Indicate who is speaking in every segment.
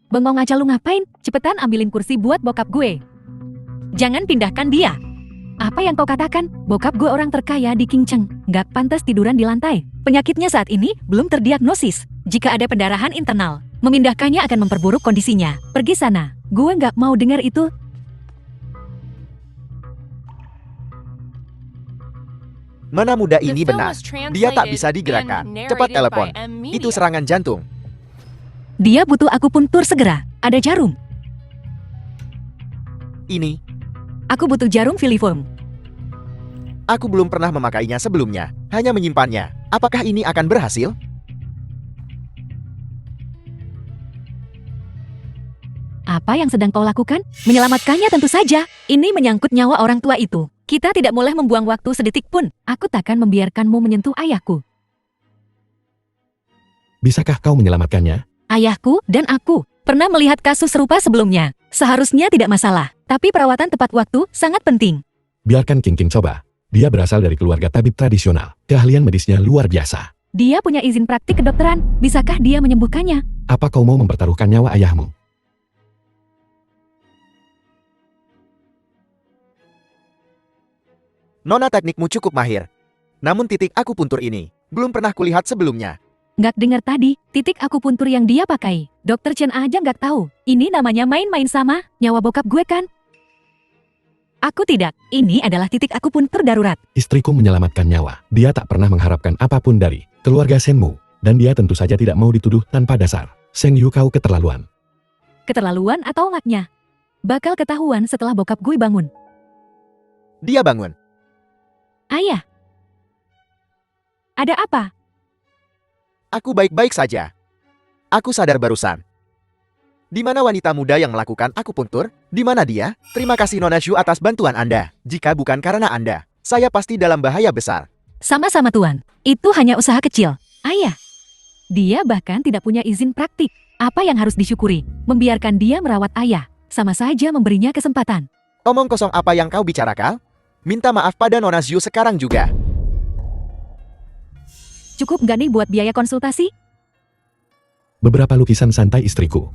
Speaker 1: Bengong aja lu ngapain? Cepetan ambilin kursi buat bokap gue. Jangan pindahkan dia. Apa yang kau katakan? Bokap gue orang terkaya di Qingcheng. Nggak pantas tiduran di lantai. Penyakitnya saat ini belum terdiagnosis. Jika ada pendarahan internal, memindahkannya akan memperburuk kondisinya. Pergi sana. Gue nggak mau dengar itu.
Speaker 2: Nona muda ini benar. Dia tak bisa digerakkan. Cepat telepon. Itu serangan jantung.
Speaker 1: Dia butuh akupuntur segera. Ada jarum.
Speaker 2: Ini,
Speaker 1: Aku butuh jarum filiform.
Speaker 2: aku belum pernah memakainya sebelumnya. Hanya menyimpannya. Apakah ini akan berhasil?
Speaker 1: Apa yang sedang kau lakukan? Menyelamatkannya tentu saja. Ini menyangkut nyawa orang tua itu. Kita tidak boleh membuang waktu sedetik pun. Aku takkan membiarkanmu menyentuh ayahku.
Speaker 3: Bisakah kau menyelamatkannya?
Speaker 1: Ayahku dan aku pernah melihat kasus serupa sebelumnya. Seharusnya tidak masalah. Tapi perawatan tepat waktu sangat penting.
Speaker 3: Biarkan King coba. Dia berasal dari keluarga tabib tradisional. Keahlian medisnya luar biasa.
Speaker 1: Dia punya izin praktik kedokteran. Bisakah dia menyembuhkannya?
Speaker 3: Apa kau mau mempertaruhkan nyawa ayahmu?
Speaker 2: Nona, teknikmu cukup mahir. Namun titik akupuntur ini belum pernah kulihat sebelumnya.
Speaker 1: Nggak dengar tadi, titik akupuntur yang dia pakai. Dokter Chen aja nggak tahu. Ini namanya main-main sama nyawa bokap gue kan? Aku tidak. Ini adalah titik akupuntur darurat.
Speaker 3: Istriku menyelamatkan nyawa. Dia tak pernah mengharapkan apapun dari keluarga Shenmu. Dan dia tentu saja tidak mau dituduh tanpa dasar. Shen Yu, kau keterlaluan.
Speaker 1: Keterlaluan atau ngaknya? Bakal ketahuan setelah bokap gue bangun.
Speaker 2: Dia bangun.
Speaker 1: Ayah. Ada apa?
Speaker 2: Aku baik-baik saja. Aku sadar barusan. Di mana wanita muda yang melakukan akupuntur? Di mana dia? Terima kasih Nona Shu atas bantuan Anda. Jika bukan karena Anda, saya pasti dalam bahaya besar.
Speaker 1: Sama-sama Tuan. Itu hanya usaha kecil. Ayah. Dia bahkan tidak punya izin praktik. Apa yang harus disyukuri? Membiarkan dia merawat ayah. Sama saja memberinya kesempatan.
Speaker 2: Omong kosong apa yang kau bicarakan? Minta maaf pada Nona Shu sekarang juga.
Speaker 1: Cukup nggak nih buat biaya konsultasi?
Speaker 3: Beberapa lukisan santai istriku.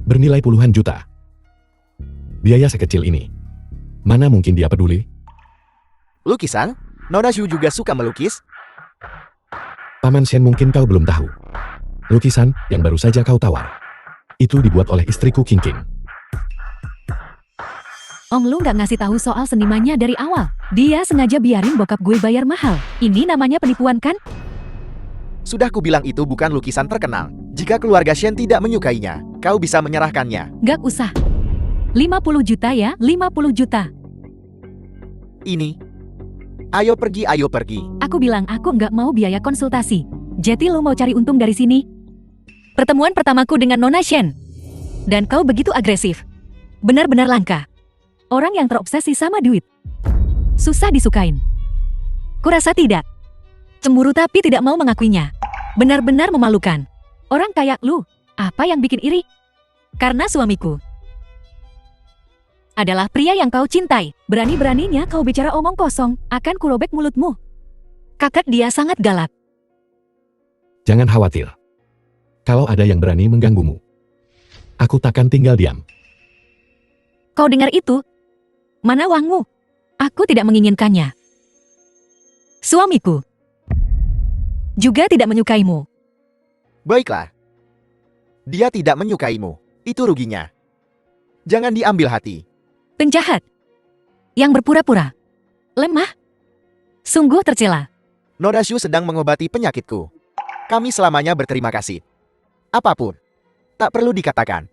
Speaker 3: Bernilai puluhan juta. Biaya sekecil ini. Mana mungkin dia peduli?
Speaker 2: Lukisan? Nona Shu juga suka melukis?
Speaker 3: Paman Shen, mungkin kau belum tahu. Lukisan yang baru saja kau tawar. Itu dibuat oleh istriku King.
Speaker 1: Om lu nggak ngasih tahu soal senimannya dari awal. Dia sengaja biarin bokap gue bayar mahal. Ini namanya penipuan kan?
Speaker 2: Sudah kubilang itu bukan lukisan terkenal. Jika keluarga Shen tidak menyukainya, kau bisa menyerahkannya.
Speaker 1: Nggak usah. 50 juta ya, 50 juta.
Speaker 2: Ini. Ayo pergi, ayo pergi.
Speaker 1: Aku bilang aku nggak mau biaya konsultasi. Jadi lu mau cari untung dari sini? Pertemuan pertamaku dengan Nona Shen. Dan kau begitu agresif. Benar-benar langka. Orang yang terobsesi sama duit. Susah disukain. Kurasa tidak. Cemburu tapi tidak mau mengakuinya. Benar-benar memalukan. Orang kayak lu, apa yang bikin iri? Karena suamiku adalah pria yang kau cintai. Berani-beraninya kau bicara omong kosong, akan kurobek mulutmu. Kakak dia sangat galak.
Speaker 3: Jangan khawatir. Kalau ada yang berani mengganggumu, aku takkan tinggal diam.
Speaker 1: Kau dengar itu? Mana uangmu? Aku tidak menginginkannya. Suamiku juga tidak menyukaimu.
Speaker 2: Baiklah. Dia tidak menyukaimu. Itu ruginya. Jangan diambil hati.
Speaker 1: Penjahat yang berpura-pura lemah. Sungguh tercela.
Speaker 2: Nona Shu sedang mengobati penyakitku. Kami selamanya berterima kasih. Apapun. Tak perlu dikatakan.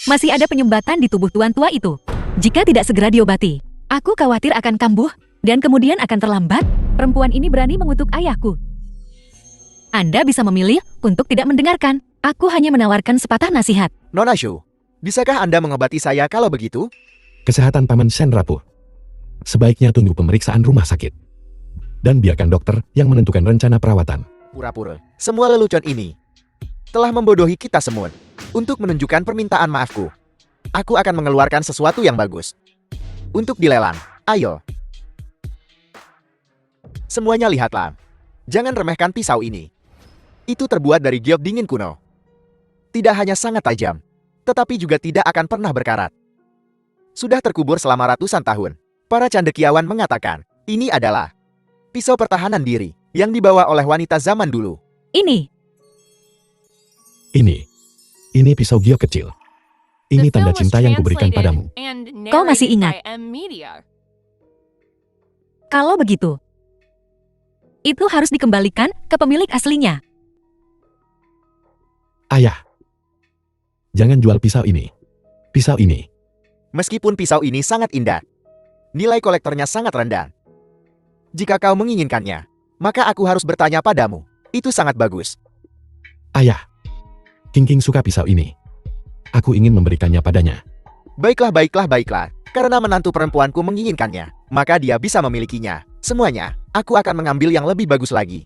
Speaker 1: Masih ada penyumbatan di tubuh tuan tua itu. Jika tidak segera diobati, aku khawatir akan kambuh, dan kemudian akan terlambat. Perempuan ini berani mengutuk ayahku. Anda bisa memilih untuk tidak mendengarkan. Aku hanya menawarkan sepatah nasihat.
Speaker 2: Nona Shu, bisakah Anda mengobati saya kalau begitu?
Speaker 3: Kesehatan Paman Shen rapuh. Sebaiknya tunggu pemeriksaan rumah sakit. Dan biarkan dokter yang menentukan rencana perawatan.
Speaker 2: Pura-pura. Semua lelucon ini telah membodohi kita semua. Untuk menunjukkan permintaan maafku, aku akan mengeluarkan sesuatu yang bagus. Untuk dilelang. Ayo. Semuanya lihatlah. Jangan remehkan pisau ini. Itu terbuat dari giok dingin kuno. Tidak hanya sangat tajam, tetapi juga tidak akan pernah berkarat. Sudah terkubur selama ratusan tahun. Para cendekiawan mengatakan, ini adalah pisau pertahanan diri yang dibawa oleh wanita zaman dulu.
Speaker 1: Ini,
Speaker 3: Ini pisau giok kecil. Ini tanda cinta yang kuberikan padamu.
Speaker 1: Kau masih ingat? Kalau begitu, itu harus dikembalikan ke pemilik aslinya.
Speaker 3: Ayah, jangan jual pisau ini. Pisau ini,
Speaker 2: Meskipun pisau ini sangat indah, nilai kolektornya sangat rendah. Jika kau menginginkannya, maka aku harus bertanya padamu. Itu sangat bagus.
Speaker 3: ayah. King suka pisau ini. Aku ingin memberikannya padanya.
Speaker 2: Baiklah, baiklah, baiklah. Karena menantu perempuanku menginginkannya, maka dia bisa memilikinya. Semuanya, aku akan mengambil yang lebih bagus lagi.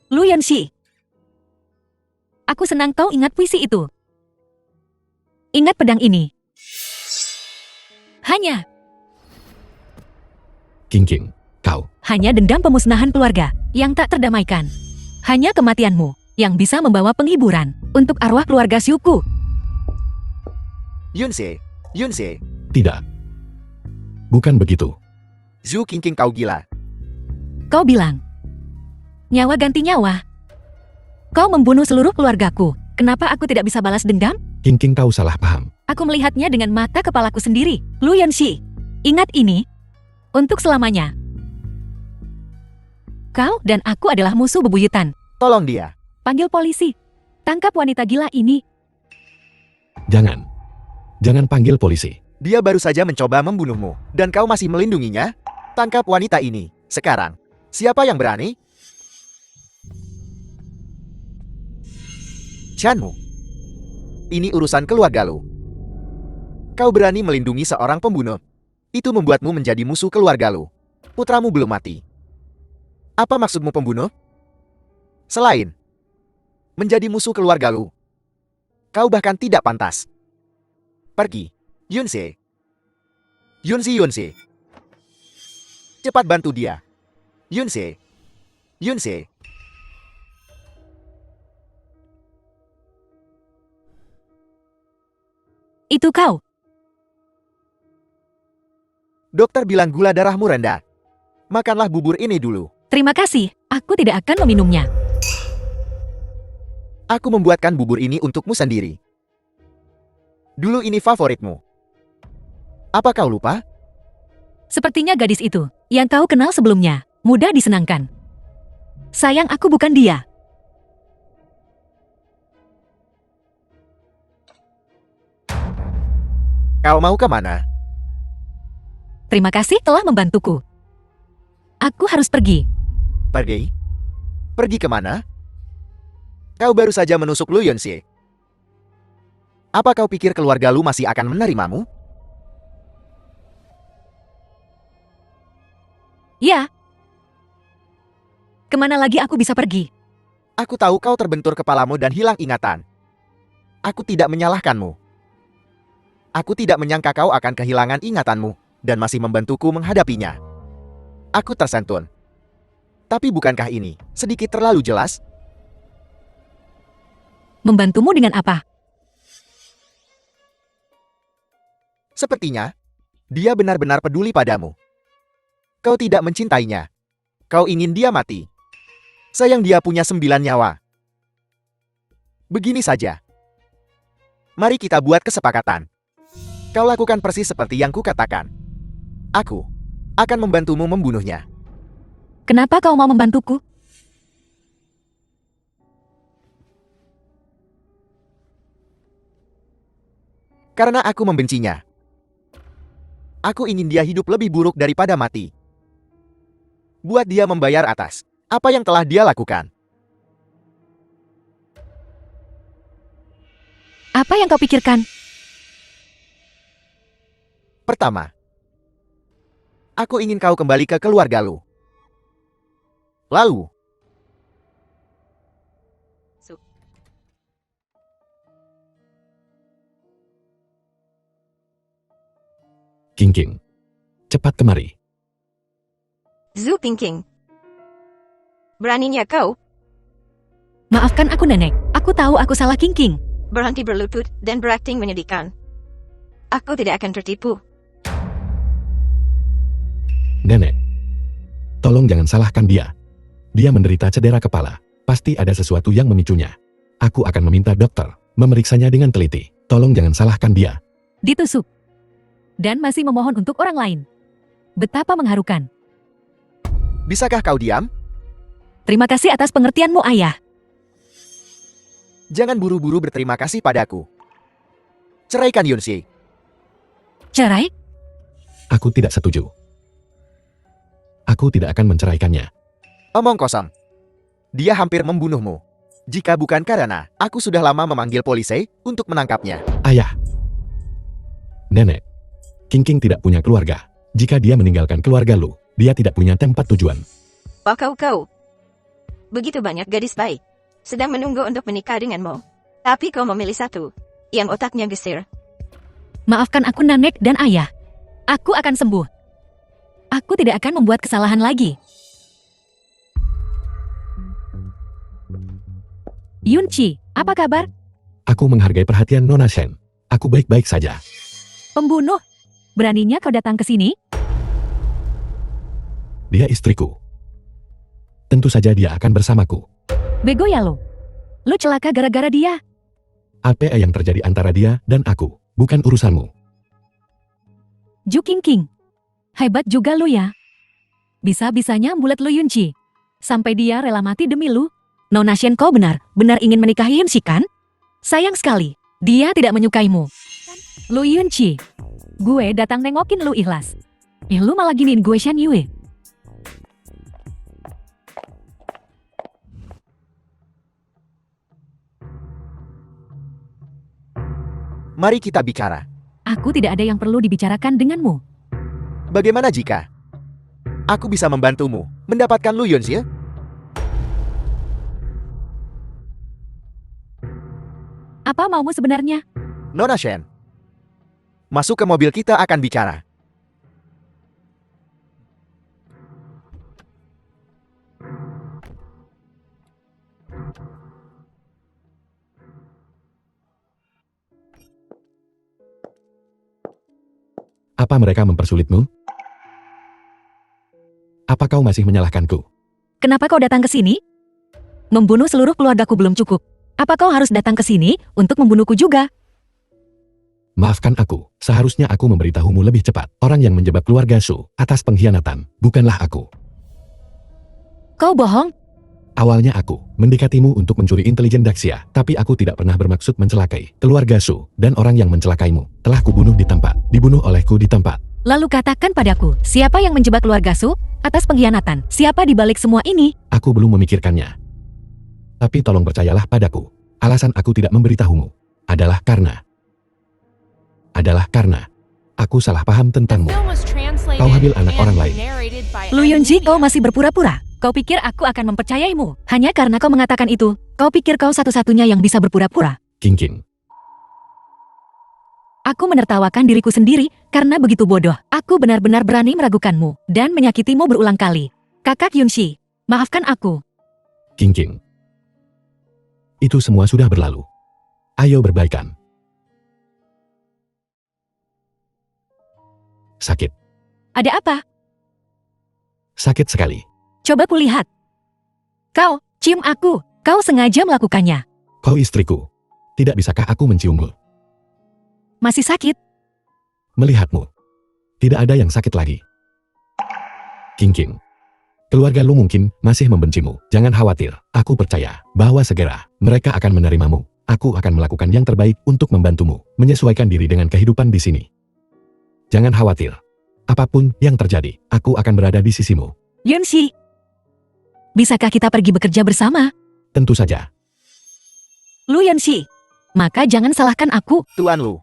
Speaker 1: Lu Yanxi. Aku senang kau ingat puisi itu. Ingat pedang ini. Hanya
Speaker 3: King, kau.
Speaker 1: Hanya dendam pemusnahan keluarga yang tak terdamaikan. Hanya kematianmu yang bisa membawa penghiburan untuk arwah keluarga Xiuku.
Speaker 2: Yunse,
Speaker 3: Tidak. Bukan begitu.
Speaker 2: Zhu Qingqing, kau gila.
Speaker 1: Kau bilang, nyawa ganti nyawa. Kau membunuh seluruh keluargaku. Kenapa aku tidak bisa balas dendam?
Speaker 3: King kau salah paham.
Speaker 1: Aku melihatnya dengan mata kepalaku sendiri. Lu Yanxi, ingat ini. Untuk selamanya. Kau dan aku adalah musuh bebuyutan.
Speaker 2: Tolong dia.
Speaker 1: Panggil polisi. Tangkap wanita gila ini.
Speaker 3: Jangan panggil polisi.
Speaker 2: Dia baru saja mencoba membunuhmu, dan kau masih melindunginya? Tangkap wanita ini, sekarang. Siapa yang berani? Chanmu. Ini urusan keluarga lu. Kau berani melindungi seorang pembunuh. Itu membuatmu menjadi musuh keluarga lu. Putramu belum mati. Apa maksudmu pembunuh? Selain menjadi musuh keluarga lu, kau bahkan tidak pantas. Pergi, Yunse. Yunse. Cepat bantu dia. Yunse.
Speaker 1: Itu kau.
Speaker 2: Dokter bilang gula darahmu rendah. Makanlah bubur ini dulu.
Speaker 1: Terima kasih, aku tidak akan meminumnya.
Speaker 2: Aku membuatkan bubur ini untukmu sendiri. Dulu ini favoritmu. Apa kau lupa?
Speaker 1: Sepertinya gadis itu, yang kau kenal sebelumnya, mudah disenangkan. Sayang aku bukan dia.
Speaker 2: Kau mau kemana?
Speaker 1: Terima kasih telah membantuku. Aku harus pergi.
Speaker 2: Pergi? Pergi kemana? Kau baru saja menusuk Lu Yunse. Apa kau pikir keluarga lu masih akan menerimamu?
Speaker 1: Ya. Kemana lagi aku bisa pergi?
Speaker 2: Aku tahu kau terbentur kepalamu dan hilang ingatan. Aku tidak menyalahkanmu. Aku tidak menyangka kau akan kehilangan ingatanmu dan masih membantuku menghadapinya. Aku tersentuh. Tapi bukankah ini sedikit terlalu jelas?
Speaker 1: Membantumu dengan apa?
Speaker 2: Sepertinya, dia benar-benar peduli padamu. Kau tidak mencintainya. Kau ingin dia mati. Sayang dia punya 9 nyawa. Begini saja. Mari kita buat kesepakatan. Kau lakukan persis seperti yang kukatakan. Aku akan membantumu membunuhnya.
Speaker 1: Kenapa kau mau membantuku?
Speaker 2: Karena aku membencinya. Aku ingin dia hidup lebih buruk daripada mati. Buat dia membayar atas apa yang telah dia lakukan.
Speaker 1: Apa yang kau pikirkan?
Speaker 2: Pertama, aku ingin kau kembali ke keluarga lu. Lalu,
Speaker 3: King, cepat kemari.
Speaker 4: Zhu Pingking. Beraninya kau
Speaker 1: Maafkan aku nenek, aku tahu aku salah King.
Speaker 4: Berhenti berlutut dan berakting menyedihkan. Aku tidak akan tertipu.
Speaker 3: Nenek, tolong jangan salahkan dia. Dia menderita cedera kepala. Pasti ada sesuatu yang memicunya. Aku akan meminta dokter memeriksanya dengan teliti. Tolong jangan salahkan dia.
Speaker 1: Ditusuk. Dan masih memohon untuk orang lain. Betapa mengharukan.
Speaker 2: Bisakah kau diam?
Speaker 1: Terima kasih atas pengertianmu, ayah.
Speaker 2: Jangan buru-buru berterima kasih padaku. Ceraikan Yunxi.
Speaker 1: Cerai?
Speaker 3: Aku tidak setuju. Aku tidak akan menceraikannya.
Speaker 2: Omong kosong. Dia hampir membunuhmu. Jika bukan karena aku sudah lama memanggil polisi untuk menangkapnya.
Speaker 3: Ayah. Nenek. King tidak punya keluarga. Jika dia meninggalkan keluarga lu, dia tidak punya tempat tujuan.
Speaker 4: Kau. Begitu banyak gadis baik. Sedang menunggu untuk menikah denganmu. Tapi kau memilih satu. Yang otaknya geser.
Speaker 1: Maafkan aku nenek dan ayah. Aku akan sembuh. Aku tidak akan membuat kesalahan lagi. Yunchi, apa kabar?
Speaker 3: Aku menghargai perhatian Nona Shen. Aku baik-baik saja.
Speaker 1: Pembunuh? Beraninya kau datang ke sini?
Speaker 3: Dia istriku. Tentu saja dia akan bersamaku.
Speaker 1: Bego ya lo. Lo celaka gara-gara dia.
Speaker 3: Apa yang terjadi antara dia dan aku, bukan urusanmu.
Speaker 1: Ju King. Hebat juga lo ya. Bisa-bisanya bulat lo Yunchi. Sampai dia rela mati demi lu. Nona Shen, kau benar ingin menikahi Yunchi kan? Sayang sekali, dia tidak menyukaimu. Lu Yunchi, gue datang nengokin lu ikhlas. Lu malah giniin gue Shen Yue.
Speaker 2: Mari kita bicara.
Speaker 1: Aku tidak ada yang perlu dibicarakan denganmu.
Speaker 2: Bagaimana jika aku bisa membantumu mendapatkan Lu Yunxi?
Speaker 1: Apa maumu sebenarnya?
Speaker 2: Nona Shen, masuk ke mobil, kita akan bicara.
Speaker 3: Apa mereka mempersulitmu? Apa kau masih menyalahkanku?
Speaker 1: Kenapa kau datang ke sini? Membunuh seluruh keluargaku belum cukup. Apa kau harus datang ke sini untuk membunuhku juga?
Speaker 3: Maafkan aku, seharusnya aku memberitahumu lebih cepat. Orang yang menjebak keluarga Su atas pengkhianatan, bukanlah aku.
Speaker 1: Kau bohong?
Speaker 3: Awalnya aku mendekatimu untuk mencuri intelijen Daxia, tapi aku tidak pernah bermaksud mencelakai keluarga Su, dan orang yang mencelakaimu telah kubunuh di tempat, dibunuh olehku di tempat.
Speaker 1: Lalu katakan padaku, siapa yang menjebak keluarga Su atas pengkhianatan? Siapa di balik semua ini?
Speaker 3: Aku belum memikirkannya. Tapi tolong percayalah padaku, alasan aku tidak memberitahumu adalah karena aku salah paham tentangmu. Kau hamil anak orang lain.
Speaker 1: Lu Yunji, kau masih berpura-pura. Kau pikir aku akan mempercayaimu hanya karena kau mengatakan itu? Kau pikir kau satu-satunya yang bisa berpura-pura?
Speaker 3: King.
Speaker 1: Aku menertawakan diriku sendiri karena begitu bodoh. Aku benar-benar berani meragukanmu dan menyakitimu berulang kali. Kakak Yunshi, maafkan aku.
Speaker 3: King. Itu semua sudah berlalu. Ayo berbaikan. Sakit.
Speaker 1: Ada apa?
Speaker 3: Sakit sekali.
Speaker 1: Coba kulihat. Kau, cium aku. Kau sengaja melakukannya.
Speaker 3: Kau istriku. Tidak bisakah aku menciummu?
Speaker 1: Masih sakit?
Speaker 3: Melihatmu. Tidak ada yang sakit lagi. King. Keluarga lu mungkin masih membencimu. Jangan khawatir. Aku percaya bahwa segera mereka akan menerimamu. Aku akan melakukan yang terbaik untuk membantumu menyesuaikan diri dengan kehidupan di sini. Jangan khawatir. Apapun yang terjadi, aku akan berada di sisimu.
Speaker 1: Yunshi, bisakah kita pergi bekerja bersama?
Speaker 3: Tentu saja.
Speaker 1: Lu Yunshi, maka jangan salahkan aku.
Speaker 2: Tuan Lu,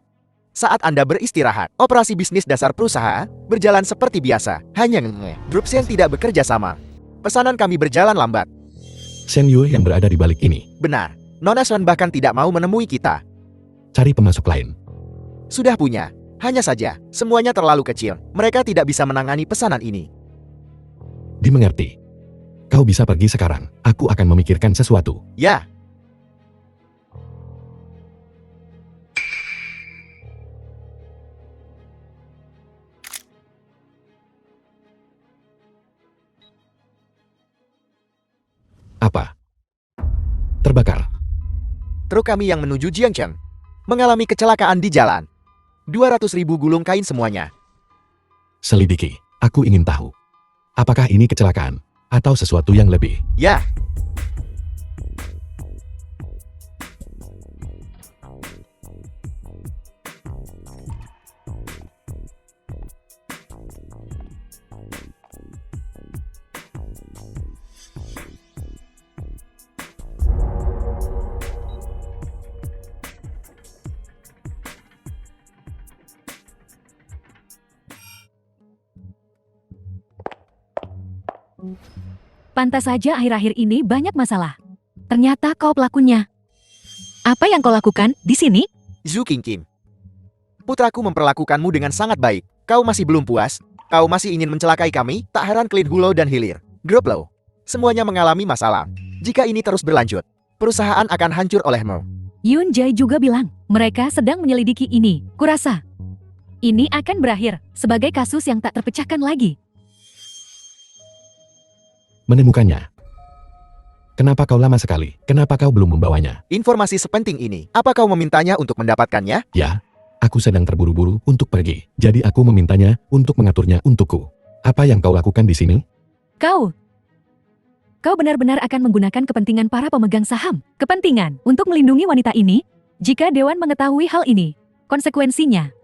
Speaker 2: saat Anda beristirahat, operasi bisnis dasar perusahaan berjalan seperti biasa. Hanya Drupsen tidak bekerja sama. Pesanan kami berjalan lambat.
Speaker 3: Shen Yue yang berada di balik ini.
Speaker 2: Benar, Nona Shen bahkan tidak mau menemui kita.
Speaker 3: Cari pemasok lain.
Speaker 2: Sudah punya. Hanya saja, semuanya terlalu kecil. Mereka tidak bisa menangani pesanan ini.
Speaker 3: Dimengerti. Kau bisa pergi sekarang. Aku akan memikirkan sesuatu.
Speaker 2: Ya,
Speaker 3: Apa? Terbakar.
Speaker 2: Truk kami yang menuju Jiangcheng mengalami kecelakaan di jalan. 200.000 gulung kain semuanya.
Speaker 3: Selidiki. Aku ingin tahu. Apakah ini kecelakaan? Atau sesuatu yang lebih?
Speaker 2: Ya,
Speaker 1: Pantas saja akhir-akhir ini banyak masalah. Ternyata kau pelakunya. Apa yang kau lakukan di sini?
Speaker 2: Zhu Qingqing. Putraku memperlakukanmu dengan sangat baik. Kau masih belum puas? Kau masih ingin mencelakai kami? Tak heran Clean Hulo dan Hilir, Groplo, semuanya mengalami masalah. Jika ini terus berlanjut, perusahaan akan hancur olehmu.
Speaker 1: Yun Jai juga bilang, mereka sedang menyelidiki ini. Kurasa, ini akan berakhir sebagai kasus yang tak terpecahkan lagi.
Speaker 3: Menemukannya. Kenapa kau lama sekali? Kenapa kau belum membawanya?
Speaker 2: Informasi sepenting ini, apa kau memintanya untuk mendapatkannya?
Speaker 3: Ya, aku sedang terburu-buru untuk pergi. Jadi aku memintanya untuk mengaturnya untukku. Apa yang kau lakukan di sini?
Speaker 1: Kau benar-benar akan menggunakan kepentingan para pemegang saham. Kepentingan untuk melindungi wanita ini? Jika Dewan mengetahui hal ini, konsekuensinya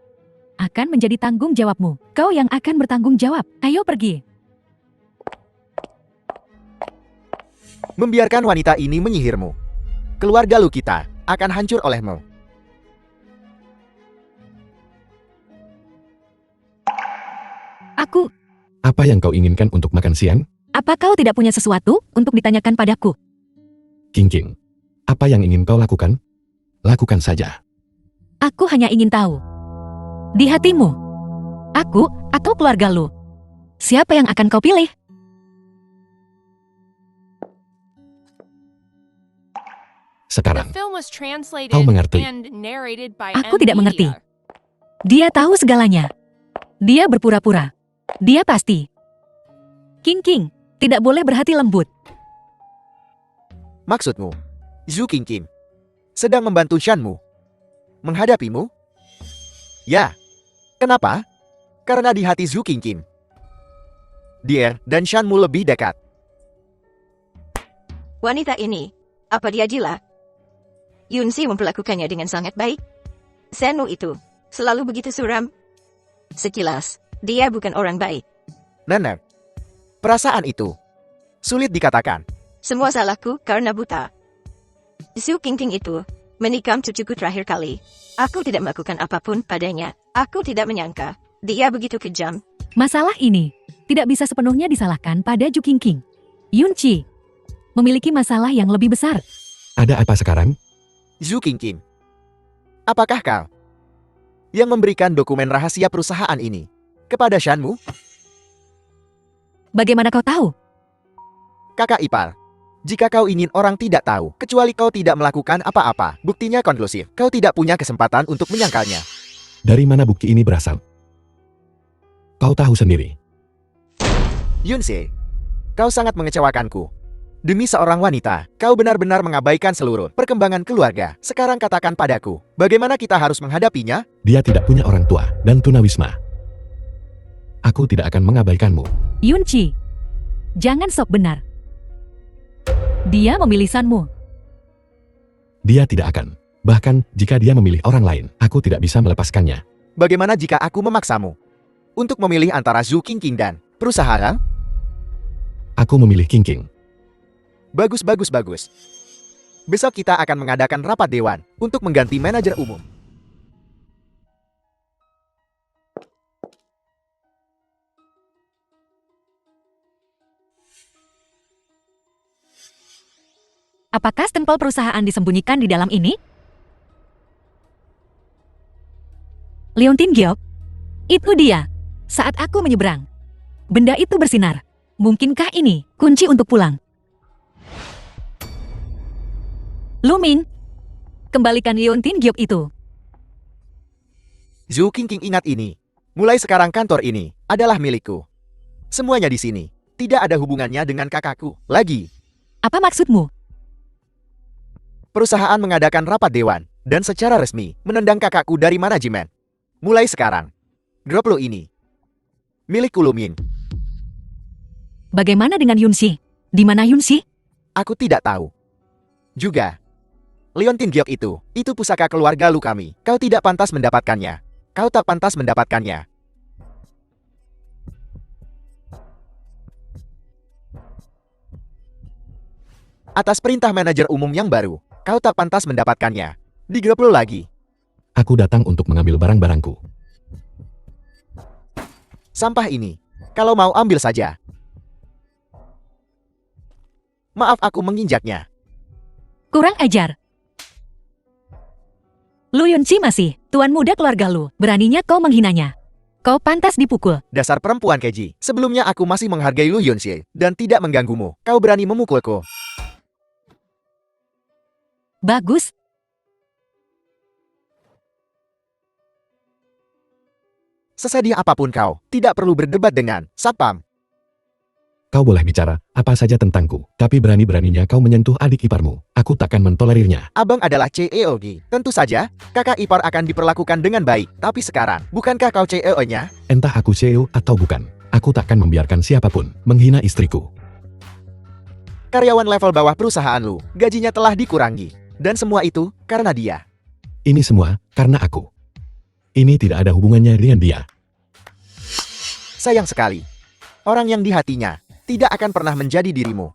Speaker 1: akan menjadi tanggung jawabmu. Kau yang akan bertanggung jawab. Ayo pergi.
Speaker 2: Membiarkan wanita ini menyihirmu. Keluarga lu kita akan hancur olehmu.
Speaker 3: Apa yang kau inginkan untuk makan siang?
Speaker 1: Apa kau tidak punya sesuatu untuk ditanyakan padaku?
Speaker 3: Qingqing. Apa yang ingin kau lakukan? Lakukan saja.
Speaker 1: Aku hanya ingin tahu. Di hatimu, aku atau keluarga lu, siapa yang akan kau pilih?
Speaker 3: Sekarang,
Speaker 5: Kau
Speaker 3: mengerti.
Speaker 1: Aku tidak mengerti. Dia tahu segalanya. Dia berpura-pura. Dia pasti. Qingqing, tidak boleh berhati lembut.
Speaker 2: Maksudmu, Zhu Qingqing sedang membantu Shanmu menghadapimu? Ya. Kenapa? Karena di hati Zhu Qingqing, dia dan Shanmu lebih dekat.
Speaker 4: Wanita ini, apa dia gila? Yunsi memperlakukannya dengan sangat baik. Senmu itu selalu begitu suram. Sekilas, dia bukan orang baik.
Speaker 2: Nenek, perasaan itu sulit dikatakan.
Speaker 4: Semua salahku karena buta. Zhu Qingqing itu menikam cucuku terakhir kali. Aku tidak melakukan apapun padanya. Aku tidak menyangka dia begitu kejam.
Speaker 1: Masalah ini tidak bisa sepenuhnya disalahkan pada Zhu Qingqing. Yun Qi memiliki masalah yang lebih besar.
Speaker 3: Ada apa sekarang?
Speaker 2: Zhu Qingqing, apakah kau yang memberikan dokumen rahasia perusahaan ini kepada Shanmu?
Speaker 1: Bagaimana kau tahu?
Speaker 2: Kakak ipar, jika kau ingin orang tidak tahu, kecuali kau tidak melakukan apa-apa, buktinya konklusif. Kau tidak punya kesempatan untuk menyangkalnya.
Speaker 3: Dari mana bukti ini berasal? Kau tahu sendiri.
Speaker 2: Yunse, kau sangat mengecewakanku. Demi seorang wanita, kau benar-benar mengabaikan seluruh perkembangan keluarga. Sekarang katakan padaku, bagaimana kita harus menghadapinya?
Speaker 3: Dia tidak punya orang tua dan tunawisma. Aku tidak akan mengabaikanmu.
Speaker 1: Yun Qi, jangan sok benar. Dia memilih Sanmu.
Speaker 3: Dia tidak akan. Bahkan jika dia memilih orang lain, aku tidak bisa melepaskannya.
Speaker 2: Bagaimana jika aku memaksamu untuk memilih antara Zhu Qingqing dan perusahaan?
Speaker 3: Aku memilih Qingqing.
Speaker 2: Bagus, bagus, bagus. Besok kita akan mengadakan rapat dewan untuk mengganti manajer umum.
Speaker 1: Apakah stempel perusahaan disembunyikan di dalam ini? Leontin Giok, itu dia. Saat aku menyeberang, benda itu bersinar. Mungkinkah ini kunci untuk pulang? Luming, kembalikan Leontin Giok itu.
Speaker 2: Zhu Qingqing, ingat ini. Mulai sekarang kantor ini adalah milikku. Semuanya di sini tidak ada hubungannya dengan kakakku lagi.
Speaker 1: Apa maksudmu?
Speaker 2: Perusahaan mengadakan rapat dewan, dan secara resmi menendang kakakku dari manajemen. Mulai sekarang, grup Lu ini milikku Lu Min.
Speaker 1: Bagaimana dengan Yunxi? Di mana Yunxi?
Speaker 2: Aku tidak tahu. Juga, Leontin Giok itu pusaka keluarga Lu kami. Kau tidak pantas mendapatkannya. Kau tak pantas mendapatkannya. Atas perintah manajer umum yang baru, kau tak pantas mendapatkannya. Di grup Lu lagi.
Speaker 3: Aku datang untuk mengambil barang-barangku.
Speaker 2: Sampah ini, kalau mau ambil saja. Maaf aku menginjaknya.
Speaker 1: Kurang ajar. Lu Yunxi masih tuan muda keluarga Lu. Beraninya kau menghinanya. Kau pantas dipukul.
Speaker 2: Dasar perempuan keji. Sebelumnya aku masih menghargai Lu Yunxi dan tidak mengganggumu. Kau berani memukulku.
Speaker 1: Bagus.
Speaker 2: Sesedih apapun kau, tidak perlu berdebat dengan Satpam.
Speaker 3: Kau boleh bicara apa saja tentangku, tapi berani-beraninya kau menyentuh adik iparmu. Aku takkan mentolerirnya.
Speaker 2: Abang adalah CEO-Gi. Tentu saja, kakak ipar akan diperlakukan dengan baik. Tapi sekarang, bukankah kau CEO-nya?
Speaker 3: Entah aku CEO atau bukan, aku takkan membiarkan siapapun menghina istriku.
Speaker 2: Karyawan level bawah perusahaan Lu, gajinya telah dikurangi. Dan semua itu karena dia.
Speaker 3: Ini semua karena aku. Ini tidak ada hubungannya dengan dia.
Speaker 2: Sayang sekali. Orang yang di hatinya tidak akan pernah menjadi dirimu.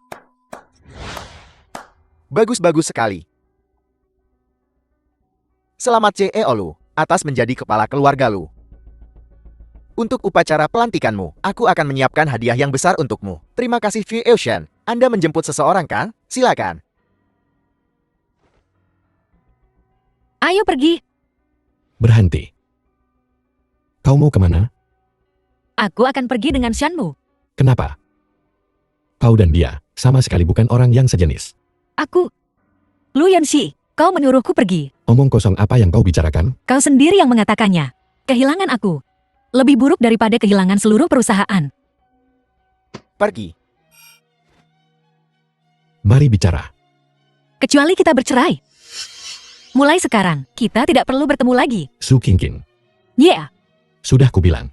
Speaker 2: Bagus-bagus sekali. Selamat CEO Lu, atas menjadi kepala keluarga Lu. Untuk upacara pelantikanmu, aku akan menyiapkan hadiah yang besar untukmu. Terima kasih Fei Eushen. Anda menjemput seseorang kan? Silakan.
Speaker 1: Ayo pergi.
Speaker 3: Berhenti. Kau mau kemana?
Speaker 1: Aku akan pergi dengan Shanmu.
Speaker 3: Kenapa? Kau dan dia sama sekali bukan orang yang sejenis.
Speaker 1: Aku. Lu Yunxi, kau menyuruhku pergi.
Speaker 3: Omong kosong apa yang kau bicarakan?
Speaker 1: Kau sendiri yang mengatakannya. Kehilangan aku lebih buruk daripada kehilangan seluruh perusahaan.
Speaker 2: Pergi.
Speaker 3: Mari bicara.
Speaker 1: Kecuali kita bercerai. Mulai sekarang, kita tidak perlu bertemu lagi.
Speaker 3: Su Qingqing,
Speaker 1: Yeah.
Speaker 3: sudah kubilang.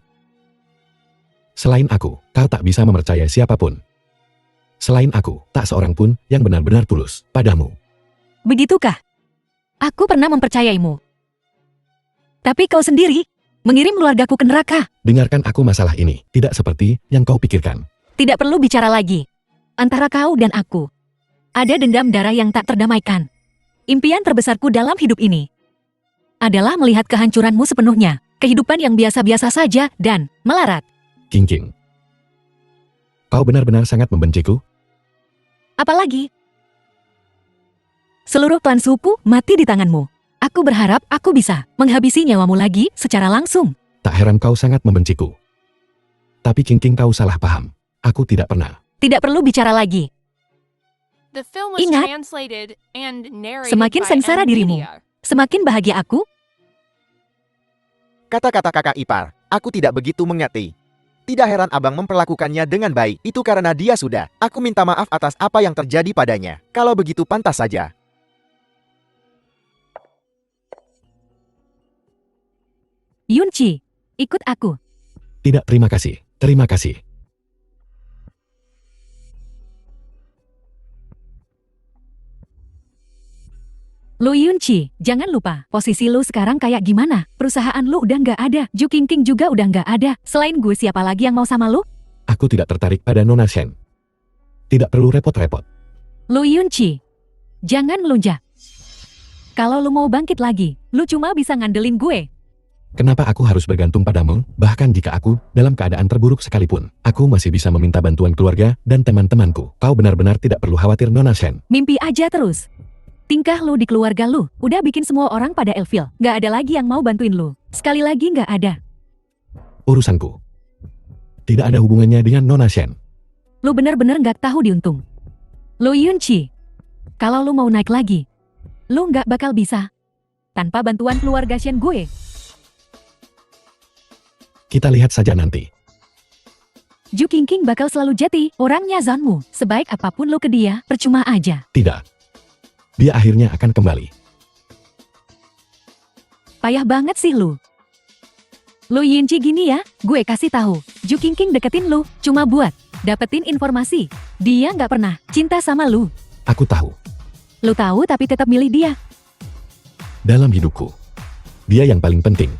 Speaker 3: Selain aku, kau tak bisa mempercayai siapapun. Selain aku, tak seorang pun yang benar-benar tulus padamu.
Speaker 1: Begitukah? Aku pernah mempercayaimu. Tapi kau sendiri mengirim keluargaku ke neraka.
Speaker 3: Dengarkan aku masalah ini, tidak seperti yang kau pikirkan.
Speaker 1: Tidak perlu bicara lagi. Antara kau dan aku, ada dendam darah yang tak terdamaikan. Impian terbesarku dalam hidup ini adalah melihat kehancuranmu sepenuhnya. Kehidupan yang biasa-biasa saja dan melarat.
Speaker 3: Qingqing, kau benar-benar sangat membenciku?
Speaker 1: Apalagi, seluruh klan suku mati di tanganmu. Aku berharap aku bisa menghabisi nyawamu lagi secara langsung.
Speaker 3: Tak heran kau sangat membenciku. Tapi Qingqing, kau salah paham. Aku tidak pernah.
Speaker 1: Tidak perlu bicara lagi.
Speaker 5: The film was
Speaker 1: Ingat,
Speaker 5: translated and narrated
Speaker 1: semakin
Speaker 5: by
Speaker 1: sengsara dirimu,
Speaker 5: NVIDIA.
Speaker 1: semakin bahagia aku.
Speaker 2: Kata-kata kakak ipar, aku tidak begitu mengerti. Tidak heran abang memperlakukannya dengan baik, itu karena dia sudah. Aku minta maaf atas apa yang terjadi padanya. Kalau begitu pantas saja.
Speaker 1: Yunxi, ikut aku.
Speaker 3: Tidak, terima kasih. Terima kasih.
Speaker 1: Lu Yunxi, jangan lupa, posisi lu sekarang kayak gimana? Perusahaan lu udah nggak ada, Ju Qingqing juga udah nggak ada. Selain gue, siapa lagi yang mau sama lu?
Speaker 3: Aku tidak tertarik pada Nona Shen. Tidak perlu repot-repot.
Speaker 1: Lu Yunxi, jangan melunjak. Kalau lu mau bangkit lagi, lu cuma bisa ngandelin gue.
Speaker 3: Kenapa aku harus bergantung padamu? Bahkan jika aku dalam keadaan terburuk sekalipun, aku masih bisa meminta bantuan keluarga dan teman-temanku. Kau benar-benar tidak perlu khawatir, Nona Shen.
Speaker 1: Mimpi aja terus. Tingkah lu di keluarga lu udah bikin semua orang pada ilfil. Nggak ada lagi yang mau bantuin lu. Sekali lagi nggak ada.
Speaker 3: Urusanku tidak ada hubungannya dengan Nona Shen.
Speaker 1: Lu bener-bener nggak tahu diuntung. Lu Yunxi, kalau lu mau naik lagi, lu nggak bakal bisa tanpa bantuan keluarga Shen gue.
Speaker 3: Kita lihat saja nanti.
Speaker 1: Ju Qingqing bakal selalu jati, orangnya Zanmu. Sebaik apapun lo ke dia, percuma aja.
Speaker 3: Tidak. Dia akhirnya akan kembali.
Speaker 1: Payah banget sih lu. Lu Yinci gini ya, gue kasih tahu. Ju Qingqing deketin lu, cuma buat dapetin informasi. Dia nggak pernah cinta sama lu.
Speaker 3: Aku tahu.
Speaker 1: Lu tahu tapi tetap milih dia.
Speaker 3: Dalam hidupku, dia yang paling penting.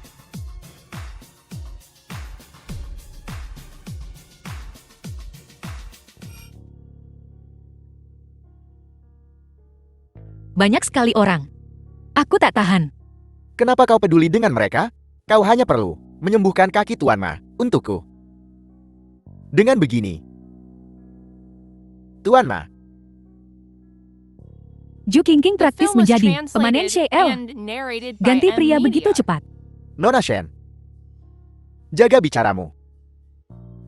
Speaker 1: Banyak sekali orang. Aku tak tahan.
Speaker 2: Kenapa kau peduli dengan mereka? Kau hanya perlu menyembuhkan kaki Tuan Ma untukku. Dengan begini, Tuan Ma,
Speaker 1: Ju Qingqing
Speaker 5: The
Speaker 1: praktis
Speaker 5: film was
Speaker 1: menjadi pemanen
Speaker 5: translated
Speaker 1: CL.
Speaker 5: and narrated by
Speaker 1: Ganti pria
Speaker 5: M
Speaker 1: begitu
Speaker 5: Media.
Speaker 1: cepat.
Speaker 2: Nona Shen, jaga bicaramu.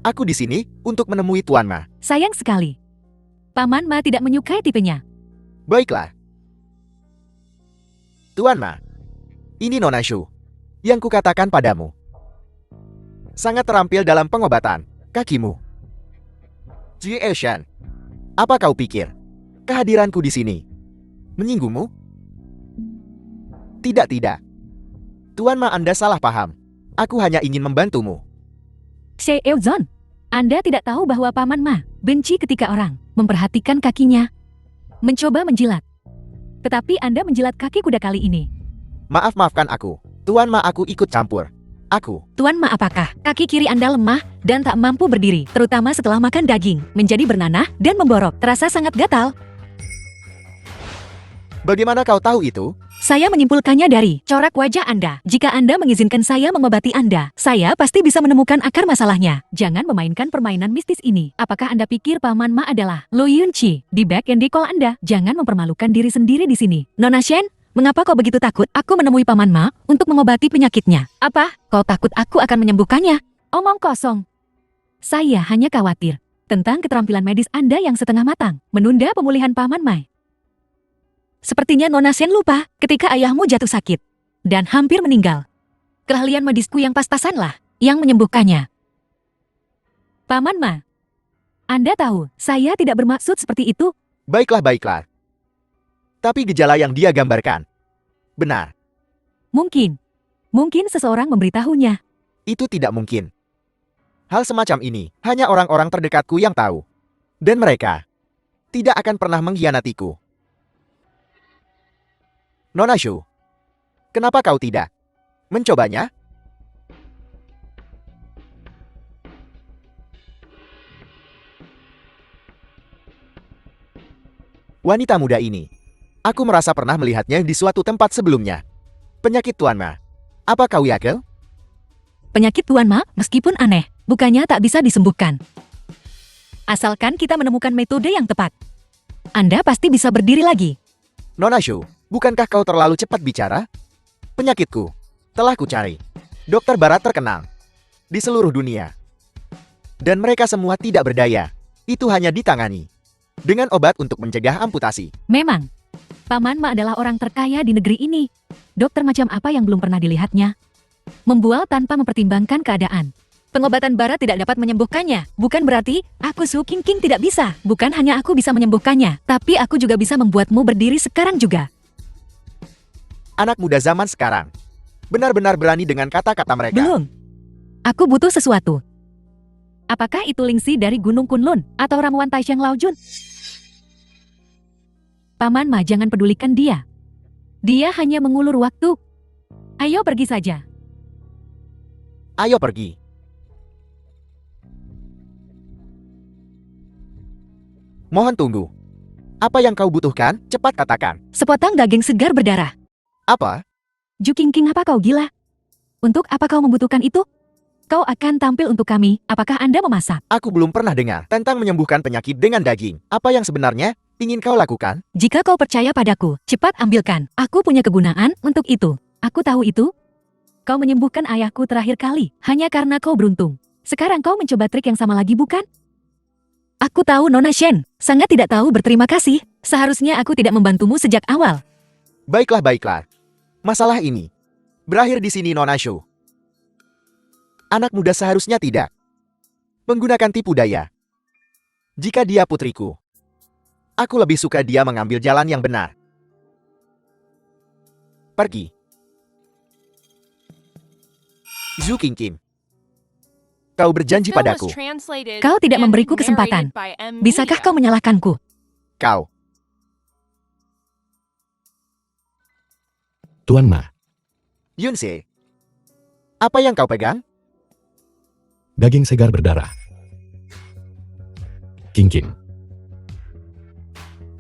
Speaker 2: Aku di sini untuk menemui Tuan Ma.
Speaker 1: Sayang sekali. Paman Ma tidak menyukai tipenya.
Speaker 2: Baiklah. Tuan Ma, ini Nona Shu yang kukatakan padamu. Sangat terampil dalam pengobatan kakimu. Jie Shen, apa kau pikir kehadiranku di sini menyinggungmu? Tidak, tidak. Tuan Ma, Anda salah paham. Aku hanya ingin membantumu.
Speaker 1: Xie Euzon, Anda tidak tahu bahwa Paman Ma benci ketika orang memperhatikan kakinya, mencoba menjilat. Tetapi Anda menjilat kaki kuda kali ini.
Speaker 2: Maafkan aku. Tuan Ma, aku ikut campur. Aku.
Speaker 1: Tuan Ma, apakah kaki kiri Anda lemah dan tak mampu berdiri, terutama setelah makan daging, menjadi bernanah dan memborok, terasa sangat gatal?
Speaker 2: Bagaimana kau tahu itu?
Speaker 1: Saya menyimpulkannya dari corak wajah Anda. Jika Anda mengizinkan saya mengobati Anda, saya pasti bisa menemukan akar masalahnya. Jangan memainkan permainan mistis ini. Apakah Anda pikir Paman Ma adalah Lo Yunchi di back and call Anda? Jangan mempermalukan diri sendiri di sini. Nona Shen, mengapa kau begitu takut? Aku menemui Paman Ma untuk mengobati penyakitnya. Apa? Kau takut aku akan menyembuhkannya? Omong kosong. Saya hanya khawatir tentang keterampilan medis Anda yang setengah matang, menunda pemulihan Paman Ma. Sepertinya Nona Shen lupa ketika ayahmu jatuh sakit dan hampir meninggal. Keahlian medisku yang pas-pasanlah yang menyembuhkannya. Paman Ma, Anda tahu, saya tidak bermaksud seperti itu.
Speaker 2: Baiklah, baiklah. Tapi gejala yang dia gambarkan benar.
Speaker 1: Mungkin seseorang memberitahunya.
Speaker 2: Itu tidak mungkin. Hal semacam ini hanya orang-orang terdekatku yang tahu. Dan mereka tidak akan pernah mengkhianatiku. Nona Shu, kenapa kau tidak mencobanya? Wanita muda ini, aku merasa pernah melihatnya di suatu tempat sebelumnya. Penyakit Tuan Ma, apa kau yakin?
Speaker 1: Penyakit Tuan Ma, meskipun aneh, bukannya tak bisa disembuhkan. Asalkan kita menemukan metode yang tepat. Anda pasti bisa berdiri lagi.
Speaker 2: Nona Shu, bukankah kau terlalu cepat bicara? Penyakitku telah kucari dokter barat terkenal di seluruh dunia. Dan mereka semua tidak berdaya. Itu hanya ditangani dengan obat untuk mencegah amputasi.
Speaker 1: Memang, Paman Ma adalah orang terkaya di negeri ini. Dokter macam apa yang belum pernah dilihatnya? Membual tanpa mempertimbangkan keadaan. Pengobatan barat tidak dapat menyembuhkannya. Bukan berarti aku Su Qingqing tidak bisa. Bukan hanya aku bisa menyembuhkannya, tapi aku juga bisa membuatmu berdiri sekarang juga.
Speaker 2: Anak muda zaman sekarang benar-benar berani dengan kata-kata mereka.
Speaker 1: Belum. Aku butuh sesuatu. Apakah itu Lingxi dari Gunung Kunlun atau ramuan Taisheng Laojun? Paman Ma, jangan pedulikan dia. Dia hanya mengulur waktu. Ayo pergi saja.
Speaker 2: Ayo pergi. Mohon tunggu. Apa yang kau butuhkan? Cepat katakan.
Speaker 1: Sepotong daging segar berdarah.
Speaker 2: Apa?
Speaker 1: Ju Qingqing, apa kau gila? Untuk apa kau membutuhkan itu? Kau akan tampil untuk kami. Apakah Anda memasak?
Speaker 2: Aku belum pernah dengar tentang menyembuhkan penyakit dengan daging. Apa yang sebenarnya ingin kau lakukan?
Speaker 1: Jika kau percaya padaku, cepat ambilkan. Aku punya kegunaan untuk itu. Aku tahu itu. Kau menyembuhkan ayahku terakhir kali hanya karena kau beruntung. Sekarang kau mencoba trik yang sama lagi, bukan? Aku tahu Nona Shen sangat tidak tahu berterima kasih. Seharusnya aku tidak membantumu sejak awal.
Speaker 2: Baiklah, baiklah. Masalah ini berakhir di sini, Nona Shu. Anak muda seharusnya tidak Menggunakan tipu daya. Jika dia putriku, aku lebih suka dia mengambil jalan yang benar. Pergi. Zhu Qingqing. Kau berjanji
Speaker 5: Film was
Speaker 2: padaku.
Speaker 5: translated
Speaker 1: Kau tidak
Speaker 5: and
Speaker 1: memberiku
Speaker 5: narrated
Speaker 1: kesempatan.
Speaker 5: by M.
Speaker 1: Bisakah
Speaker 5: Media.
Speaker 1: kau menyalahkanku?
Speaker 2: Kau.
Speaker 3: Tuan Ma,
Speaker 2: Yunse. Apa yang kau pegang?
Speaker 3: daging segar berdarah. Qingqing.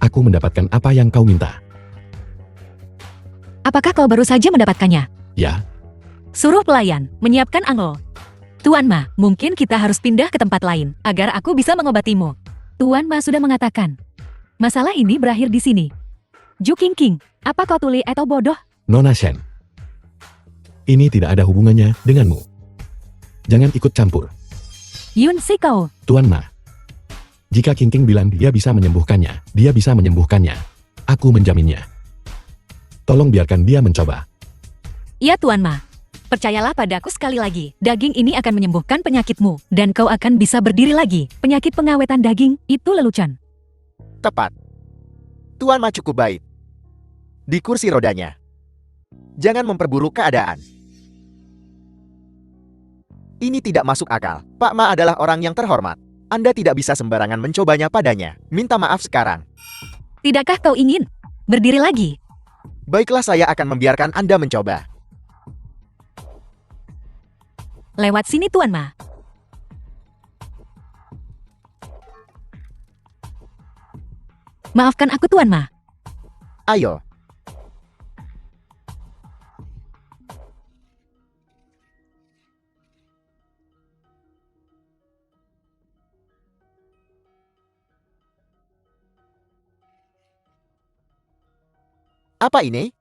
Speaker 3: Aku mendapatkan apa yang kau minta.
Speaker 1: Apakah kau baru saja mendapatkannya?
Speaker 3: Ya,
Speaker 1: Suruh pelayan menyiapkan anglo. Tuan Ma, mungkin kita harus pindah ke tempat lain agar aku bisa mengobatimu. Tuan Ma sudah mengatakan. Masalah ini berakhir di sini. Zhu Qingqing, apa kau tuli atau bodoh?
Speaker 3: Nona Shen. Ini tidak ada hubungannya denganmu. Jangan ikut campur.
Speaker 1: Yun Si kau.
Speaker 3: Tuan Ma. Jika Qingqing bilang dia bisa menyembuhkannya, dia bisa menyembuhkannya. Aku menjaminnya. Tolong biarkan dia mencoba.
Speaker 1: Iya Tuan Ma. Percayalah padaku sekali lagi, daging ini akan menyembuhkan penyakitmu, dan kau akan bisa berdiri lagi. Penyakit pengawetan daging, itu lelucon.
Speaker 2: Tepat. Tuan Ma cukup baik. Di kursi rodanya. Jangan memperburuk keadaan. Ini tidak masuk akal. Pak Ma adalah orang yang terhormat. Anda tidak bisa sembarangan mencobanya padanya. Minta maaf sekarang.
Speaker 1: Tidakkah kau ingin berdiri lagi?
Speaker 2: Baiklah, saya akan membiarkan Anda mencoba.
Speaker 1: Lewat sini Tuan Ma. Maafkan aku Tuan Ma.
Speaker 2: Ayo. Apa ini?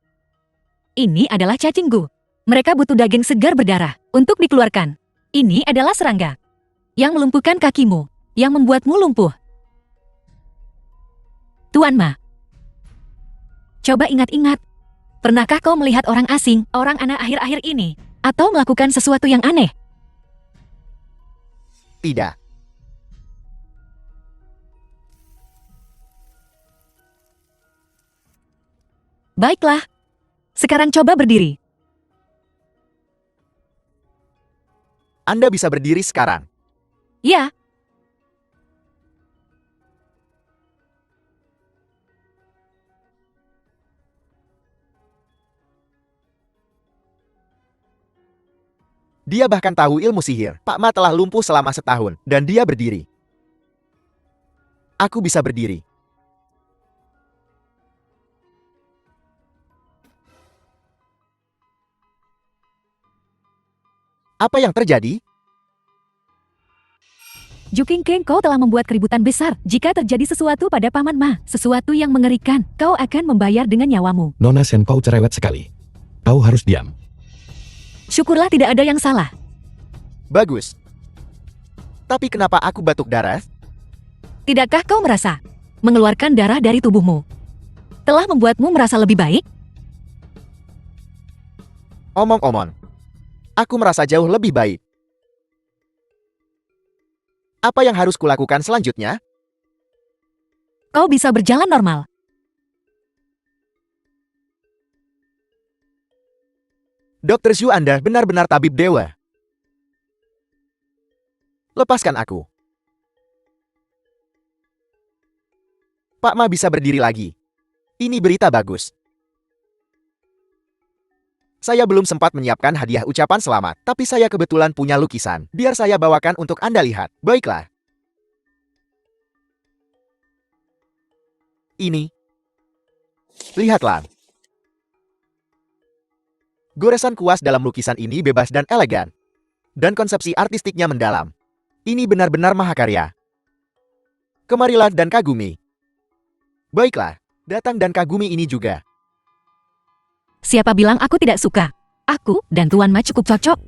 Speaker 1: Ini adalah cacinggu. Mereka butuh daging segar berdarah untuk dikeluarkan. Ini adalah serangga yang melumpuhkan kakimu, yang membuatmu lumpuh. Tuan Ma, coba ingat-ingat. Pernahkah kau melihat orang asing, orang anak akhir-akhir ini, atau melakukan sesuatu yang aneh?
Speaker 2: Tidak.
Speaker 1: Baiklah. Sekarang coba berdiri.
Speaker 2: Anda bisa berdiri sekarang.
Speaker 1: Ya,
Speaker 2: Dia bahkan tahu ilmu sihir. Pak Ma telah lumpuh selama setahun, dan dia berdiri. Aku bisa berdiri. Apa yang terjadi?
Speaker 1: Zhu Qingqing, kau telah membuat keributan besar. Jika terjadi sesuatu pada Paman Ma, sesuatu yang mengerikan, kau akan membayar dengan nyawamu.
Speaker 3: Nona Shen, kau cerewet sekali. Kau harus diam.
Speaker 1: Syukurlah tidak ada yang salah.
Speaker 2: Bagus. Tapi kenapa aku batuk darah?
Speaker 1: Tidakkah kau merasa mengeluarkan darah dari tubuhmu telah membuatmu merasa lebih baik?
Speaker 2: Omong-omong. Aku merasa jauh lebih baik. Apa yang harus kulakukan selanjutnya?
Speaker 1: Kau bisa berjalan normal.
Speaker 2: Dr. Zhu, Anda benar-benar tabib dewa. Lepaskan aku. Pak Ma bisa berdiri lagi. Ini berita bagus. Saya belum sempat menyiapkan hadiah ucapan selamat, tapi saya kebetulan punya lukisan. Biar saya bawakan untuk Anda lihat. Baiklah. Ini. Lihatlah. Goresan kuas dalam lukisan ini bebas dan elegan. Dan konsepsi artistiknya mendalam. Ini benar-benar mahakarya. Kemarilah dan kagumi. Baiklah, datang dan kagumi ini juga.
Speaker 1: Siapa bilang aku tidak suka? Aku dan Tuan Ma cukup cocok.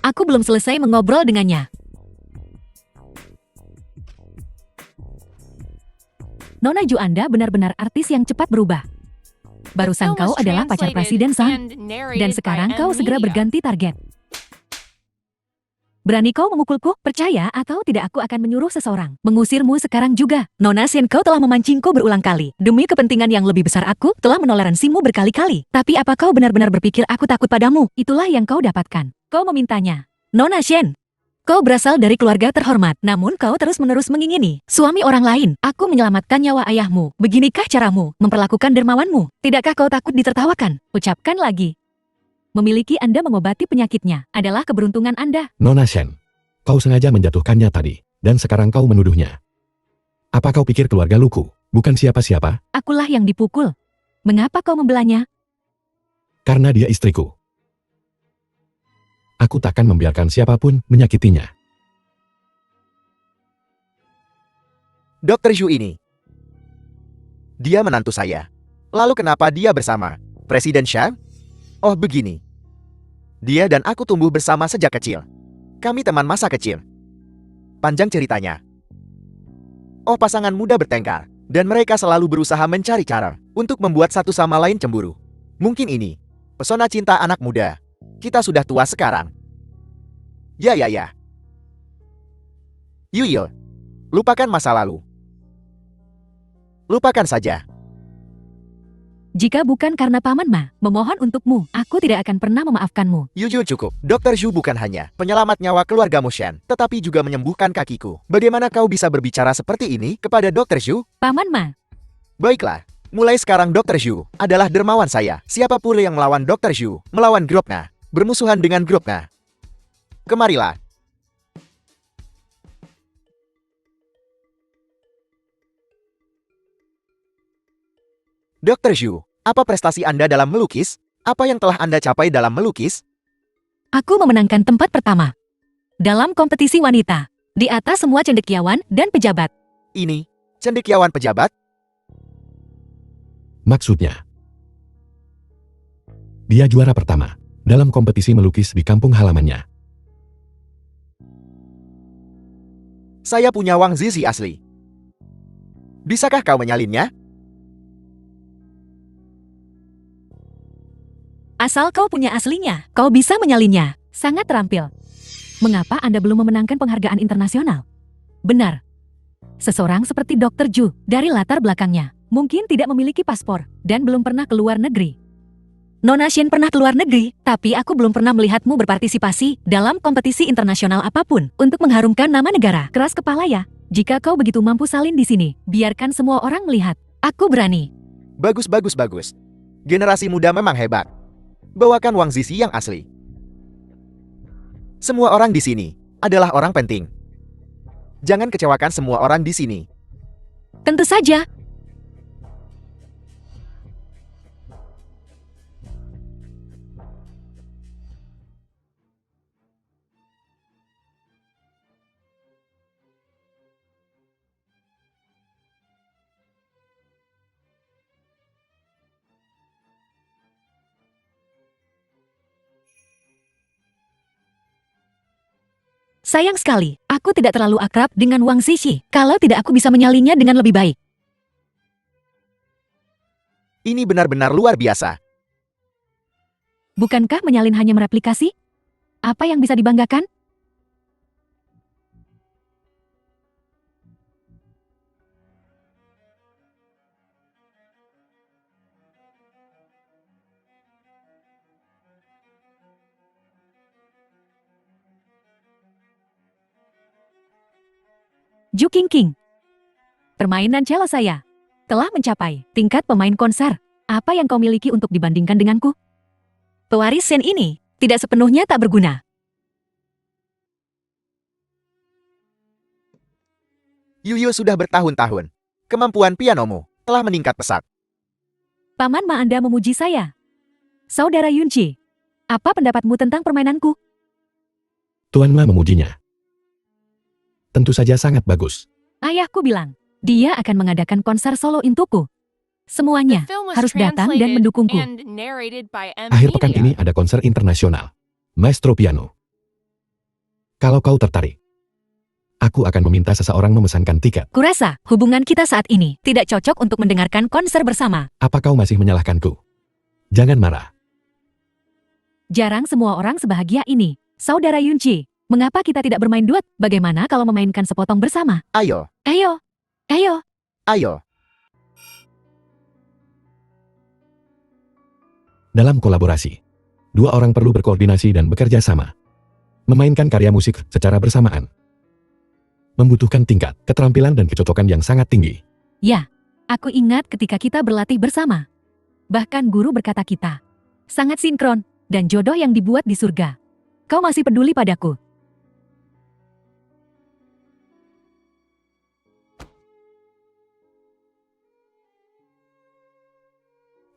Speaker 1: Aku belum selesai mengobrol dengannya. Nona Zhu, Anda benar-benar artis yang cepat berubah. Barusan kau adalah pacar Presiden San, dan sekarang kau segera berganti target. Berani kau memukulku? Percaya atau tidak aku akan menyuruh seseorang mengusirmu sekarang juga. Nona Shen, kau telah memancingku berulang kali. Demi kepentingan yang lebih besar aku telah menoleransimu berkali-kali. Tapi apa kau benar-benar berpikir aku takut padamu? Itulah yang kau dapatkan. Kau memintanya. Nona Shen, kau berasal dari keluarga terhormat, namun kau terus-menerus mengingini suami orang lain. Aku menyelamatkan nyawa ayahmu. Beginikah caramu memperlakukan dermawanmu? Tidakkah kau takut ditertawakan? Ucapkan lagi. Memiliki Anda mengobati penyakitnya adalah keberuntungan Anda.
Speaker 3: Nona Shen, kau sengaja menjatuhkannya tadi, dan sekarang kau menuduhnya. Apa kau pikir keluarga Luku bukan siapa-siapa?
Speaker 1: Akulah yang dipukul. Mengapa kau membelanya?
Speaker 3: Karena dia istriku. Aku takkan membiarkan siapapun menyakitinya.
Speaker 2: Dr. Zhu ini. Dia menantu saya. Lalu kenapa dia bersama Presiden Shah? Oh begini. Dia dan aku tumbuh bersama sejak kecil. Kami teman masa kecil. Panjang ceritanya. Oh pasangan muda bertengkar. Dan mereka selalu berusaha mencari cara untuk membuat satu sama lain cemburu. Mungkin ini pesona cinta anak muda. Kita sudah tua sekarang. Ya. Yuyo. Lupakan masa lalu. Lupakan saja.
Speaker 1: Jika bukan karena Paman Ma memohon untukmu, aku tidak akan pernah memaafkanmu.
Speaker 2: Yuyo cukup. Dr. Zhu bukan hanya penyelamat nyawa keluargamu Shen, tetapi juga menyembuhkan kakiku. Bagaimana kau bisa berbicara seperti ini kepada Dr. Zhu?
Speaker 1: Paman Ma,
Speaker 2: Baiklah. Mulai sekarang Dr. Zhu adalah dermawan saya. Siapa pula yang melawan Dr. Zhu, melawan grupnya, bermusuhan dengan grupnya. Kemarilah. Dr. Zhu, apa prestasi Anda dalam melukis? Apa yang telah Anda capai dalam melukis?
Speaker 1: aku memenangkan tempat pertama dalam kompetisi wanita di atas semua cendekiawan dan pejabat.
Speaker 2: Ini, cendekiawan pejabat?
Speaker 3: Maksudnya, dia juara pertama dalam kompetisi melukis di kampung halamannya.
Speaker 2: Saya punya Wang Zizi asli. Bisakah kau menyalinnya?
Speaker 1: Asal kau punya aslinya, kau bisa menyalinnya. Sangat terampil. Mengapa Anda belum memenangkan penghargaan internasional? Benar. Seseorang seperti Dr. Zhu, dari latar belakangnya, mungkin tidak memiliki paspor, dan belum pernah keluar negeri. Nona Shen pernah keluar negeri, tapi aku belum pernah melihatmu berpartisipasi dalam kompetisi internasional apapun untuk mengharumkan nama negara. Keras kepala ya. Jika kau begitu mampu salin di sini, biarkan semua orang melihat. Aku berani.
Speaker 2: Bagus. Generasi muda memang hebat. Bawakan Wang Zizi yang asli. Semua orang di sini adalah orang penting. Jangan kecewakan semua orang di sini.
Speaker 1: Tentu saja. Sayang sekali, aku tidak terlalu akrab dengan Wang Zizi. Kalau tidak aku bisa menyalinnya dengan lebih baik.
Speaker 2: Ini benar-benar luar biasa.
Speaker 1: Bukankah menyalin hanya mereplikasi? Apa yang bisa dibanggakan? Zhu Qingqing. Permainan cello saya telah mencapai tingkat pemain konser. Apa yang kau miliki untuk dibandingkan denganku? Pewaris Shen ini tidak sepenuhnya tak berguna.
Speaker 2: Yuyo sudah bertahun-tahun. Kemampuan pianomu telah meningkat pesat.
Speaker 1: Paman Ma Anda memuji saya. Saudara Yunji, apa pendapatmu tentang permainanku?
Speaker 3: Tuan Ma memujinya. Tentu saja sangat bagus.
Speaker 1: Ayahku bilang, dia akan mengadakan konser solo untukku. Semuanya
Speaker 5: The film was
Speaker 1: harus datang dan
Speaker 5: translated
Speaker 1: mendukungku.
Speaker 5: and narrated by M.
Speaker 3: Akhir pekan
Speaker 5: Media.
Speaker 3: ini ada konser internasional. Maestro Piano. Kalau kau tertarik, aku akan meminta seseorang memesankan tiket.
Speaker 1: Kurasa hubungan kita saat ini tidak cocok untuk mendengarkan konser bersama.
Speaker 3: Apa kau masih menyalahkanku? Jangan marah.
Speaker 1: Jarang semua orang sebahagia ini. Saudara Yunji, Mengapa kita tidak bermain duet? Bagaimana kalau memainkan sepotong bersama?
Speaker 2: Ayo,
Speaker 1: Ayo, ayo.
Speaker 2: ayo.
Speaker 3: Dalam kolaborasi, dua orang perlu berkoordinasi dan bekerja sama. Memainkan karya musik secara bersamaan membutuhkan tingkat keterampilan dan kecocokan yang sangat tinggi.
Speaker 1: Ya, aku ingat ketika kita berlatih bersama. Bahkan guru berkata kita sangat sinkron dan jodoh yang dibuat di surga. Kau masih peduli padaku.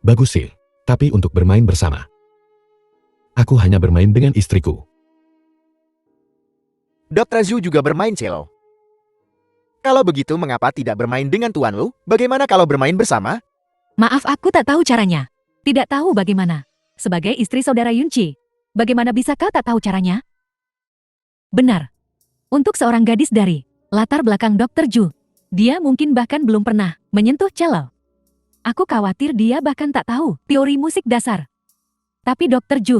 Speaker 3: Bagus sih, tapi untuk bermain bersama, aku hanya bermain dengan istriku.
Speaker 2: Dr. Zhu juga bermain cello. Kalau begitu mengapa tidak bermain dengan Tuan Lu? Bagaimana kalau bermain bersama?
Speaker 1: Maaf, aku tak tahu caranya. Tidak tahu bagaimana. Sebagai istri saudara Yunci, bagaimana bisa kau tak tahu caranya? Benar. Untuk seorang gadis dari latar belakang Dr. Zhu, dia mungkin bahkan belum pernah menyentuh cello. Aku khawatir dia bahkan tak tahu teori musik dasar. Tapi Dr. Zhu,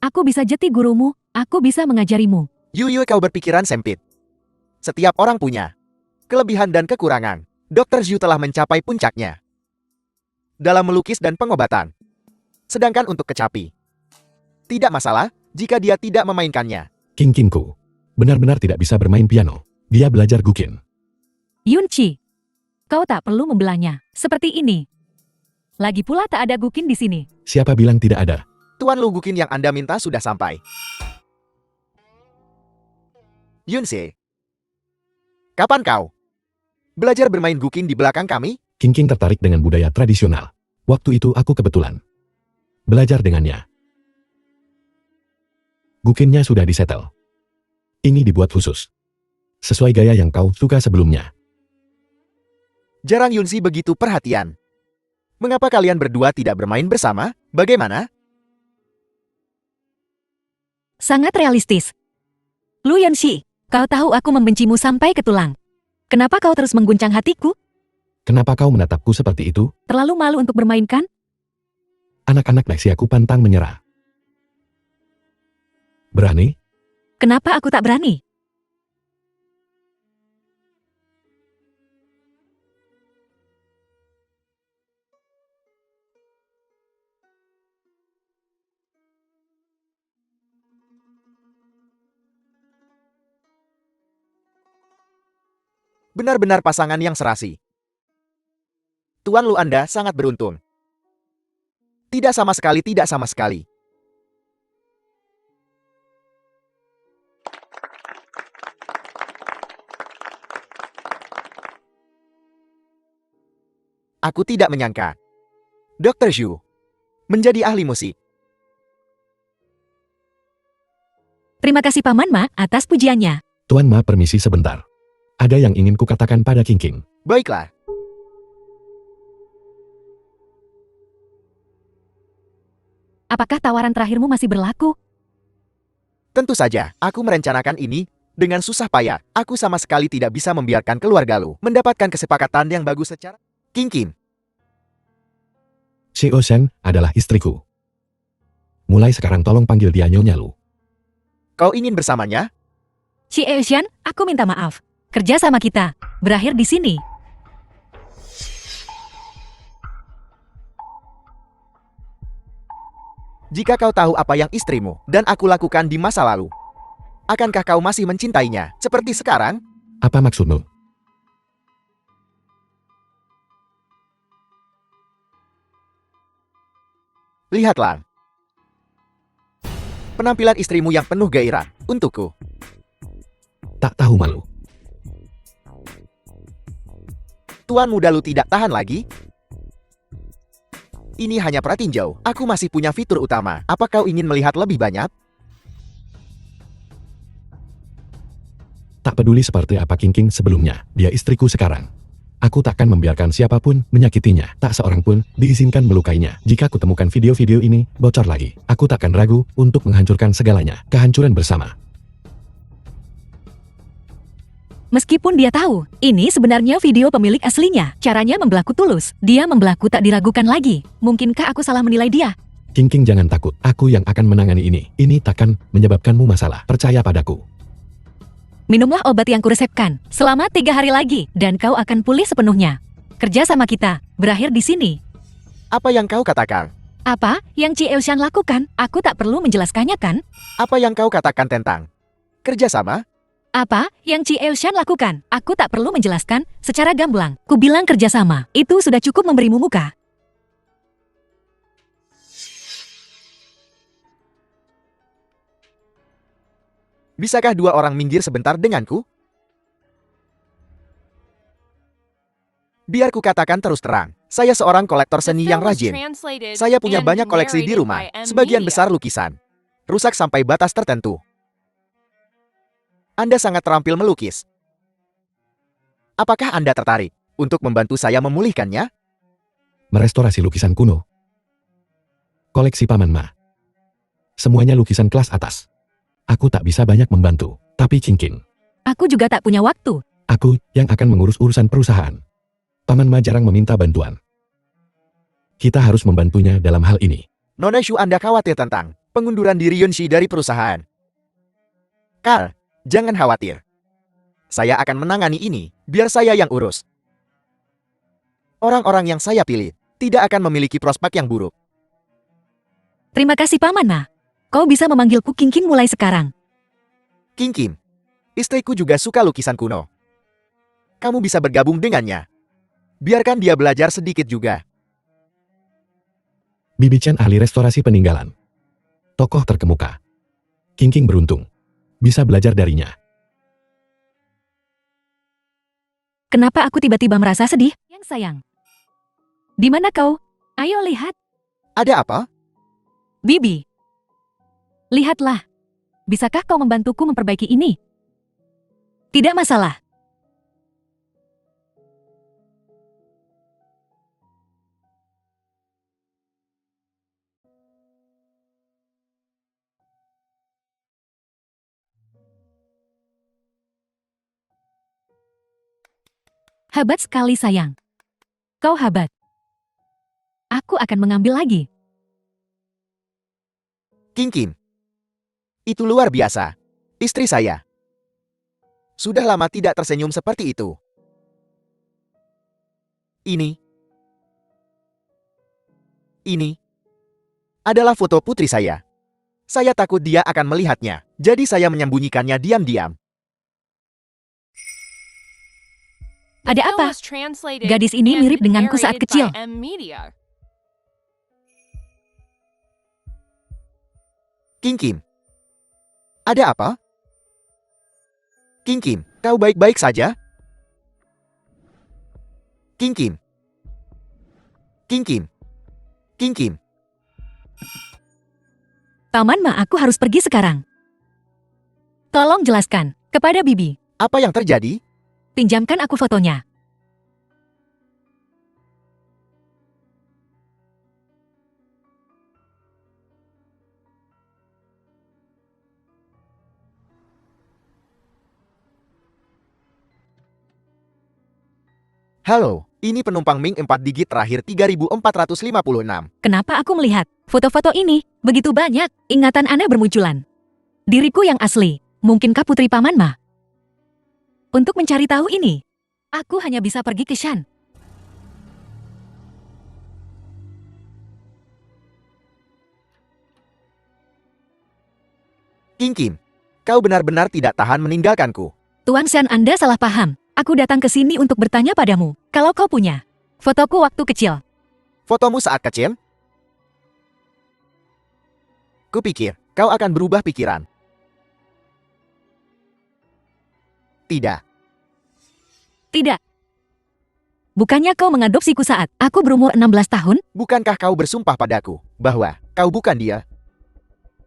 Speaker 1: aku bisa jadi gurumu, aku bisa mengajarimu.
Speaker 2: Yu, kau berpikiran sempit. Setiap orang punya kelebihan dan kekurangan. Dr. Zhu telah mencapai puncaknya dalam melukis dan pengobatan. Sedangkan untuk kecapi, tidak masalah jika dia tidak memainkannya.
Speaker 3: Kingkingku benar-benar tidak bisa bermain piano. Dia belajar gukin.
Speaker 1: Yunci, kau tak perlu membelanya seperti ini. Lagi pula tak ada gukin di sini.
Speaker 3: Siapa bilang tidak ada?
Speaker 2: Tuan Lu, gukin yang Anda minta sudah sampai. Yunse, kapan kau belajar bermain gukin di belakang kami?
Speaker 3: Kingking tertarik dengan budaya tradisional. Waktu itu aku kebetulan belajar dengannya. Gukinnya sudah disetel. Ini dibuat khusus, sesuai gaya yang kau suka sebelumnya.
Speaker 2: Jarang Yunsi begitu perhatian. Mengapa kalian berdua tidak bermain bersama? Bagaimana?
Speaker 1: Sangat realistis. Lu Yunci, kau tahu aku membencimu sampai ke tulang. Kenapa kau terus mengguncang hatiku?
Speaker 3: Kenapa kau menatapku seperti itu?
Speaker 1: Terlalu malu untuk bermain kan?
Speaker 3: Anak-anak Lexiaku pantang menyerah. Berani?
Speaker 1: Kenapa aku tak berani?
Speaker 2: Benar-benar pasangan yang serasi. Tuan Lu, Anda sangat beruntung. Tidak sama sekali, tidak sama sekali. Aku tidak menyangka Dr. Zhu menjadi ahli musik.
Speaker 1: Terima kasih Paman Ma atas pujiannya.
Speaker 3: Tuan Ma, permisi sebentar. Ada yang ingin kukatakan pada Kingking.
Speaker 2: Baiklah.
Speaker 1: Apakah tawaran terakhirmu masih berlaku?
Speaker 2: Tentu saja, aku merencanakan ini dengan susah payah. Aku sama sekali tidak bisa membiarkan keluarga Lu mendapatkan kesepakatan yang bagus secara Kingking.
Speaker 3: Xiao Shen adalah istriku. Mulai sekarang tolong panggil dia Nyonya Lu.
Speaker 2: Kau ingin bersamanya?
Speaker 1: Si Eushan, aku minta maaf. Kerja sama kita berakhir di sini.
Speaker 2: Jika kau tahu apa yang istrimu dan aku lakukan di masa lalu, akankah kau masih mencintainya seperti sekarang?
Speaker 3: Apa maksudmu?
Speaker 2: Lihatlah. Penampilan istrimu yang penuh gairah untukku.
Speaker 3: Tak tahu malu.
Speaker 2: Tuan muda Lu tidak tahan lagi? Ini hanya pratinjau. Aku masih punya fitur utama. Apa kau ingin melihat lebih banyak?
Speaker 3: Tak peduli seperti apa Kingking sebelumnya, dia istriku sekarang. Aku takkan membiarkan siapapun menyakitinya. Tak seorang pun diizinkan melukainya. Jika aku temukan video-video ini bocor lagi, aku takkan ragu untuk menghancurkan segalanya. Kehancuran bersama.
Speaker 1: Meskipun dia tahu, ini sebenarnya video pemilik aslinya. Caranya membelaku tulus. Dia membelaku tak diragukan lagi. Mungkinkah aku salah menilai dia?
Speaker 3: King King jangan takut, aku yang akan menangani ini. Ini takkan menyebabkanmu masalah. Percaya padaku.
Speaker 1: Minumlah obat yang kuresepkan selama 3 hari lagi, dan kau akan pulih sepenuhnya. Kerja sama kita berakhir di sini.
Speaker 2: Apa yang kau katakan?
Speaker 1: Apa yang Ci Eushan lakukan? Aku tak perlu menjelaskannya kan?
Speaker 2: Apa yang kau katakan tentang kerjasama?
Speaker 1: Apa yang Ci Eushan lakukan? Aku tak perlu menjelaskan secara gamblang. Ku bilang kerjasama, itu sudah cukup memberimu muka.
Speaker 2: Bisakah 2 orang minggir sebentar denganku? Biar ku katakan terus terang, saya seorang kolektor
Speaker 5: The
Speaker 2: seni
Speaker 5: film
Speaker 2: yang
Speaker 5: was
Speaker 2: rajin.
Speaker 5: translated
Speaker 2: Saya punya
Speaker 5: and
Speaker 2: banyak koleksi di
Speaker 5: narrated
Speaker 2: rumah,
Speaker 5: by M.
Speaker 2: sebagian
Speaker 5: Media.
Speaker 2: besar lukisan. Rusak sampai batas tertentu. Anda sangat terampil melukis. Apakah Anda tertarik untuk membantu saya memulihkannya?
Speaker 3: Merestorasi lukisan kuno. Koleksi Paman Ma. Semuanya lukisan kelas atas. Aku tak bisa banyak membantu, tapi King King.
Speaker 1: Aku juga tak punya waktu.
Speaker 3: Aku yang akan mengurus urusan perusahaan. Paman Ma jarang meminta bantuan. Kita harus membantunya dalam hal ini.
Speaker 2: Nona Shu, Anda khawatir tentang pengunduran diri Yunshi dari perusahaan. Carl, jangan khawatir. Saya akan menangani ini, biar saya yang urus. Orang-orang yang saya pilih tidak akan memiliki prospek yang buruk.
Speaker 1: Terima kasih Paman Ma. Kau bisa memanggilku King King mulai sekarang.
Speaker 2: King Kim, istriku juga suka lukisan kuno. Kamu bisa bergabung dengannya. Biarkan dia belajar sedikit juga.
Speaker 3: Bibi Chen ahli restorasi peninggalan. Tokoh terkemuka. King King beruntung. Bisa belajar darinya.
Speaker 1: Kenapa aku tiba-tiba merasa sedih? Yang sayang. Di mana kau? Ayo lihat.
Speaker 2: Ada apa?
Speaker 1: Bibi. Lihatlah. Bisakah kau membantuku memperbaiki ini? Tidak masalah. Hebat sekali sayang. Kau hebat. Aku akan mengambil lagi.
Speaker 2: King Kim. Itu luar biasa. Istri saya. Sudah lama tidak tersenyum seperti itu. Ini adalah foto putri saya. Saya takut dia akan melihatnya, jadi saya menyembunyikannya diam-diam.
Speaker 5: The
Speaker 1: Ada
Speaker 5: film
Speaker 1: apa?
Speaker 5: was translated
Speaker 1: Gadis ini
Speaker 5: and
Speaker 1: mirip denganku saat
Speaker 5: narrated
Speaker 1: kecil.
Speaker 5: by M. Media.
Speaker 2: King Kim. Ada apa? King Kim, kau baik-baik saja? King Kim. King Kim. King Kim.
Speaker 1: Paman Ma, aku harus pergi sekarang. Tolong jelaskan kepada Bibi.
Speaker 2: Apa yang terjadi?
Speaker 1: Pinjamkan aku fotonya.
Speaker 2: Halo, ini penumpang Ming 4 digit terakhir 3456.
Speaker 1: Kenapa aku melihat foto-foto ini? Begitu banyak ingatan aneh bermunculan. Diriku yang asli. Mungkinkah putri Paman Ma? Untuk mencari tahu ini, aku hanya bisa pergi ke Shan.
Speaker 2: King Kim, kau benar-benar tidak tahan meninggalkanku.
Speaker 1: Tuan Shan, Anda salah paham. Aku datang ke sini untuk bertanya padamu. Kalau kau punya fotoku waktu kecil.
Speaker 2: Fotomu saat kecil? Kupikir, kau akan berubah pikiran. Tidak.
Speaker 1: Tidak. Bukannya kau mengadopsiku saat aku berumur 16 tahun?
Speaker 2: Bukankah kau bersumpah padaku bahwa kau bukan dia?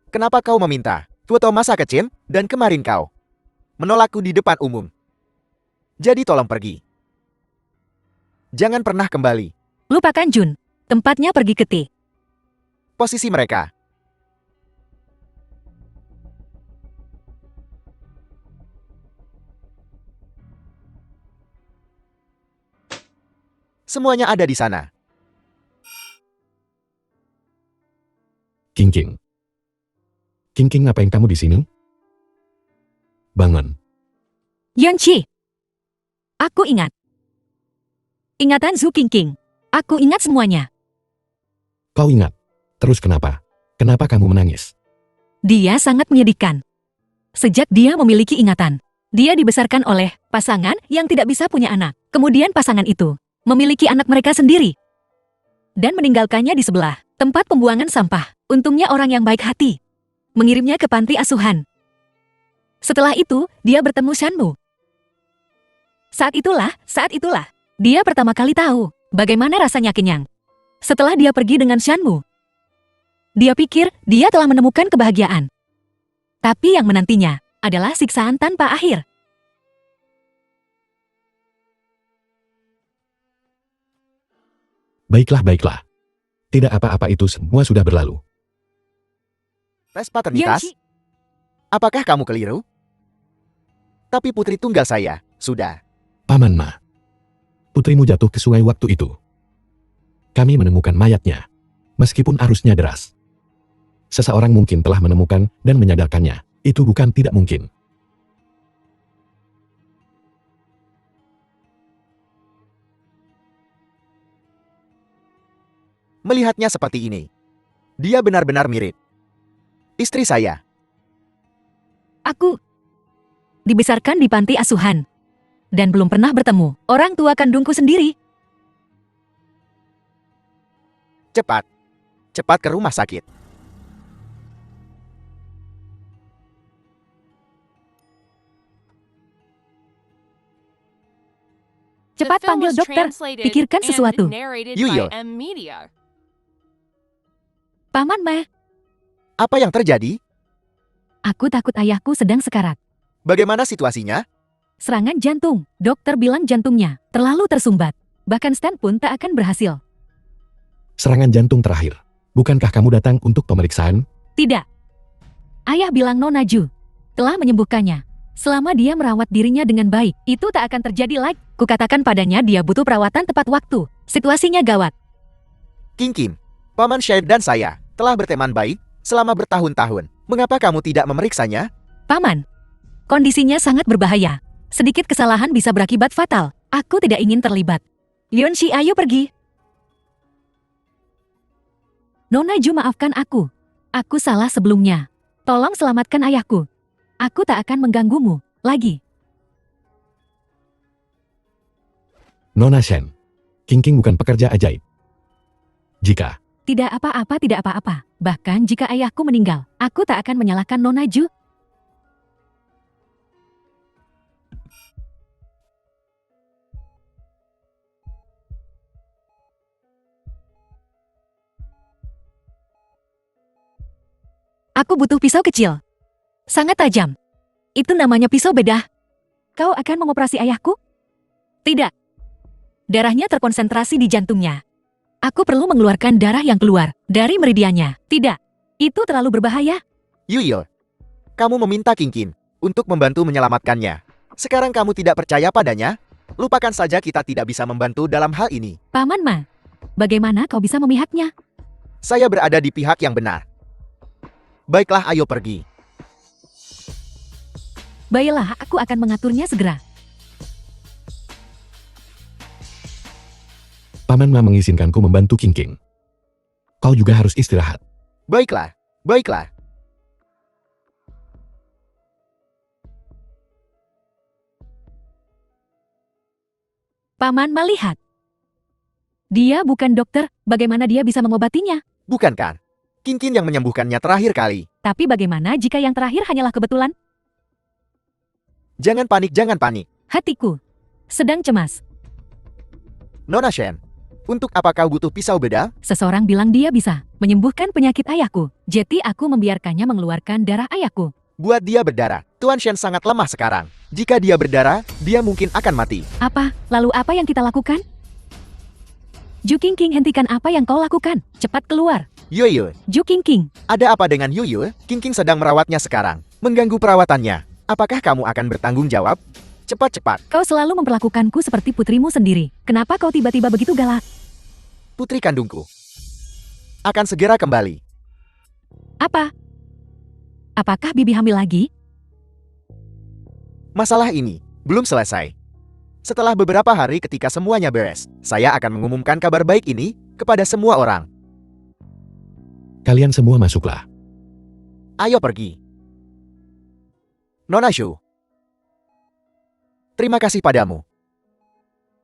Speaker 2: Kenapa kau meminta foto masa kecil dan kemarin kau menolakku di depan umum? Jadi tolong pergi. Jangan pernah kembali.
Speaker 1: Lupakan Jun. Tempatnya pergi ke T.
Speaker 2: Posisi mereka. Semuanya ada di sana.
Speaker 3: King King. King King, ngapain kamu di sini? Bangun.
Speaker 1: Yuanqi. Aku ingat. Ingatan Zhu Qingqing. Aku ingat semuanya.
Speaker 3: Kau ingat? Terus kenapa? Kenapa kamu menangis?
Speaker 1: Dia sangat menyedihkan. Sejak dia memiliki ingatan, dia dibesarkan oleh pasangan yang tidak bisa punya anak. Kemudian pasangan itu memiliki anak mereka sendiri dan meninggalkannya di sebelah tempat pembuangan sampah. Untungnya orang yang baik hati mengirimnya ke panti asuhan. Setelah itu, dia bertemu Shanmu. Saat itulah, dia pertama kali tahu bagaimana rasanya kenyang. Setelah dia pergi dengan Shanmu, dia pikir dia telah menemukan kebahagiaan. Tapi yang menantinya adalah siksaan tanpa akhir.
Speaker 3: Baiklah, baiklah. Tidak apa-apa, itu semua sudah berlalu.
Speaker 2: Tes paternitas?
Speaker 1: Yuanqi,
Speaker 2: Apakah kamu keliru? Tapi putri tunggal saya, sudah.
Speaker 3: Paman Ma. Putrimu jatuh ke sungai waktu itu. Kami menemukan mayatnya. Meskipun arusnya deras. Seseorang mungkin telah menemukan dan menyadarkannya. Itu bukan tidak mungkin.
Speaker 2: Melihatnya seperti ini, dia benar-benar mirip istri saya.
Speaker 1: aku dibesarkan di panti asuhan dan belum pernah bertemu orang tua kandungku sendiri.
Speaker 2: Cepat, cepat ke rumah sakit.
Speaker 1: Cepat
Speaker 5: The film
Speaker 1: panggil
Speaker 5: was
Speaker 1: dokter.
Speaker 5: translated
Speaker 1: Pikirkan
Speaker 5: and
Speaker 1: sesuatu.
Speaker 5: narrated
Speaker 2: Yuyo.
Speaker 5: by M Media.
Speaker 1: Paman Ma,
Speaker 2: Apa yang terjadi?
Speaker 1: aku takut ayahku sedang sekarat.
Speaker 2: Bagaimana situasinya?
Speaker 1: Serangan jantung. Dokter bilang jantungnya terlalu tersumbat. Bahkan stent pun tak akan berhasil.
Speaker 3: Serangan jantung terakhir. Bukankah kamu datang untuk pemeriksaan?
Speaker 1: Tidak. Ayah bilang Nona Ju telah menyembuhkannya. Selama dia merawat dirinya dengan baik, itu tak akan terjadi lagi. Kukatakan padanya dia butuh perawatan tepat waktu. Situasinya gawat.
Speaker 2: King Kim, Paman Shade dan saya telah berteman baik selama bertahun-tahun. Mengapa kamu tidak memeriksanya?
Speaker 1: Paman, kondisinya sangat berbahaya. Sedikit kesalahan bisa berakibat fatal. Aku tidak ingin terlibat. Yuanqi, ayo pergi. Nona Ju, maafkan aku. Aku salah sebelumnya. Tolong selamatkan ayahku. Aku tak akan mengganggumu lagi.
Speaker 3: Nona Shen. King King bukan pekerja ajaib. Jika
Speaker 1: Tidak apa-apa, tidak apa-apa. Bahkan jika ayahku meninggal, aku tak akan menyalahkan Nona Ju. Aku butuh pisau kecil. Sangat tajam. Itu namanya pisau bedah. Kau akan mengoperasi ayahku? Tidak. Darahnya terkonsentrasi di jantungnya. Aku perlu mengeluarkan darah yang keluar dari meridiannya. Tidak. Itu terlalu berbahaya.
Speaker 2: Yuyo, kamu meminta King Kim untuk membantu menyelamatkannya. Sekarang kamu tidak percaya padanya? Lupakan saja, kita tidak bisa membantu dalam hal ini.
Speaker 1: Paman Ma, bagaimana kau bisa memihaknya?
Speaker 2: Saya berada di pihak yang benar. Baiklah, ayo pergi.
Speaker 1: Baiklah, aku akan mengaturnya segera.
Speaker 3: Paman Ma mengizinkanku membantu King King. Kau juga harus istirahat.
Speaker 2: Baiklah, baiklah.
Speaker 1: Paman Ma, lihat. Dia bukan dokter, bagaimana dia bisa mengobatinya?
Speaker 2: Bukankah King Kim yang menyembuhkannya terakhir kali?
Speaker 1: Tapi bagaimana jika yang terakhir hanyalah kebetulan?
Speaker 2: Jangan panik, jangan panik.
Speaker 1: Hatiku sedang cemas.
Speaker 2: Nona Shen, untuk apa kau butuh pisau bedah?
Speaker 1: Seseorang bilang dia bisa menyembuhkan penyakit ayahku. Jadi aku membiarkannya mengeluarkan darah ayahku.
Speaker 2: Buat dia berdarah. Tuan Shen sangat lemah sekarang. Jika dia berdarah, dia mungkin akan mati.
Speaker 1: Apa? Lalu apa yang kita lakukan? Ju Qingqing, hentikan apa yang kau lakukan. Cepat keluar.
Speaker 2: Yuyo,
Speaker 1: Ju Qingqing.
Speaker 2: ada apa dengan Yuyo? King King sedang merawatnya sekarang. Mengganggu perawatannya. Apakah kamu akan bertanggung jawab? Cepat-cepat.
Speaker 1: Kau selalu memperlakukanku seperti putrimu sendiri. Kenapa kau tiba-tiba begitu galak?
Speaker 2: Putri kandungku akan segera kembali.
Speaker 1: Apa? Apakah Bibi hamil lagi?
Speaker 2: Masalah ini belum selesai. Setelah beberapa hari ketika semuanya beres, saya akan mengumumkan kabar baik ini kepada semua orang.
Speaker 3: Kalian semua masuklah.
Speaker 2: Ayo pergi. Nona Shu. Terima kasih padamu.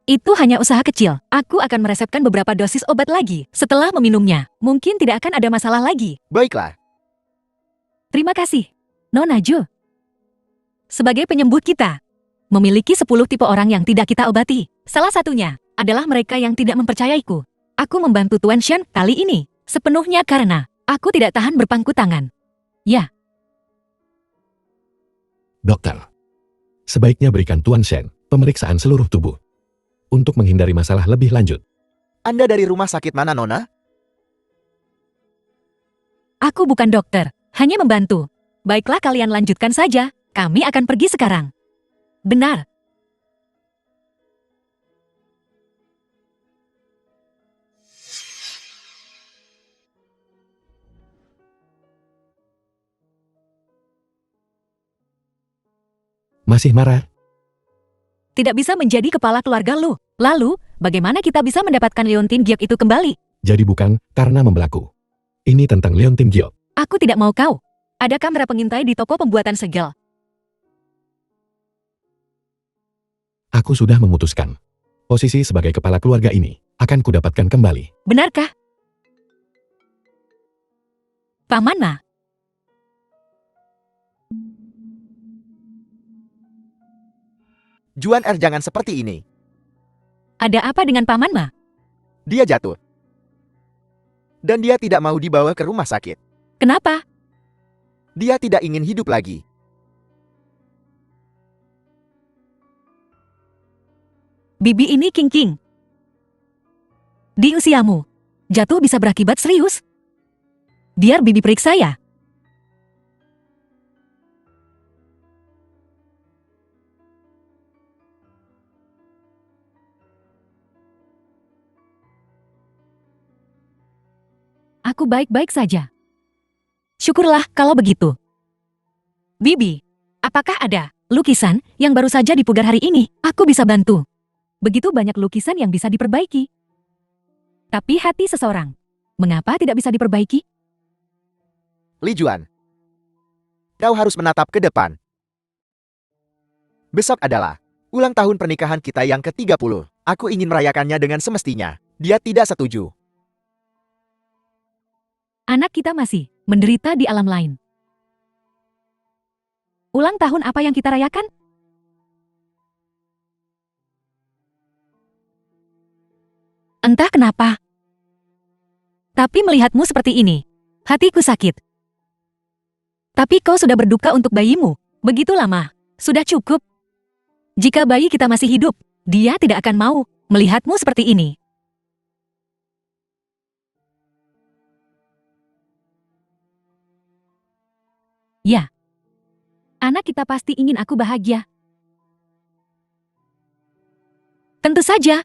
Speaker 1: Itu hanya usaha kecil. Aku akan meresepkan beberapa dosis obat lagi. Setelah meminumnya, mungkin tidak akan ada masalah lagi.
Speaker 2: Baiklah.
Speaker 1: Terima kasih, Nona Jo. Sebagai penyembuh kita, memiliki 10 tipe orang yang tidak kita obati. Salah satunya adalah mereka yang tidak mempercayaiku. Aku membantu Tuan Shen kali ini sepenuhnya karena aku tidak tahan berpangku tangan. Ya,
Speaker 3: Dokter, sebaiknya berikan Tuan Shen pemeriksaan seluruh tubuh untuk menghindari masalah lebih lanjut.
Speaker 2: Anda dari rumah sakit mana, Nona?
Speaker 1: aku bukan dokter, hanya membantu. Baiklah kalian lanjutkan saja, kami akan pergi sekarang. Benar.
Speaker 3: Masih marah?
Speaker 1: Tidak bisa menjadi kepala keluarga lu. Lalu, bagaimana kita bisa mendapatkan Leontin Giok itu kembali?
Speaker 3: Jadi bukan karena membelaku. Ini tentang Leontin Giok.
Speaker 1: Aku tidak mau kau. Ada kamera pengintai di toko pembuatan segel.
Speaker 3: Aku sudah memutuskan. Posisi sebagai kepala keluarga ini akan kudapatkan kembali.
Speaker 1: Benarkah? Paman Ma,
Speaker 2: Juan jangan seperti ini.
Speaker 1: ada apa dengan Paman Ma?
Speaker 2: Dia jatuh. Dan dia tidak mau dibawa ke rumah sakit.
Speaker 1: Kenapa?
Speaker 2: Dia tidak ingin hidup lagi.
Speaker 1: Bibi ini King. Di usiamu, jatuh bisa berakibat serius. Biar Bibi periksa ya. Aku baik-baik saja. Syukurlah kalau begitu. Bibi, apakah ada lukisan yang baru saja dipugar hari ini? Aku bisa bantu. Begitu banyak lukisan yang bisa diperbaiki. Tapi hati seseorang, mengapa tidak bisa diperbaiki?
Speaker 2: Li Juan, kau harus menatap ke depan. Besok adalah ulang tahun pernikahan kita yang ke-30. Aku ingin merayakannya dengan semestinya. Dia tidak setuju.
Speaker 1: Anak kita masih menderita di alam lain. Ulang tahun apa yang kita rayakan? Entah kenapa. Tapi melihatmu seperti ini, hatiku sakit. Tapi kau sudah berduka untuk bayimu. Begitu lama. Sudah cukup. Jika bayi kita masih hidup, dia tidak akan mau melihatmu seperti ini. Ya. Anak kita pasti ingin aku bahagia. Tentu saja.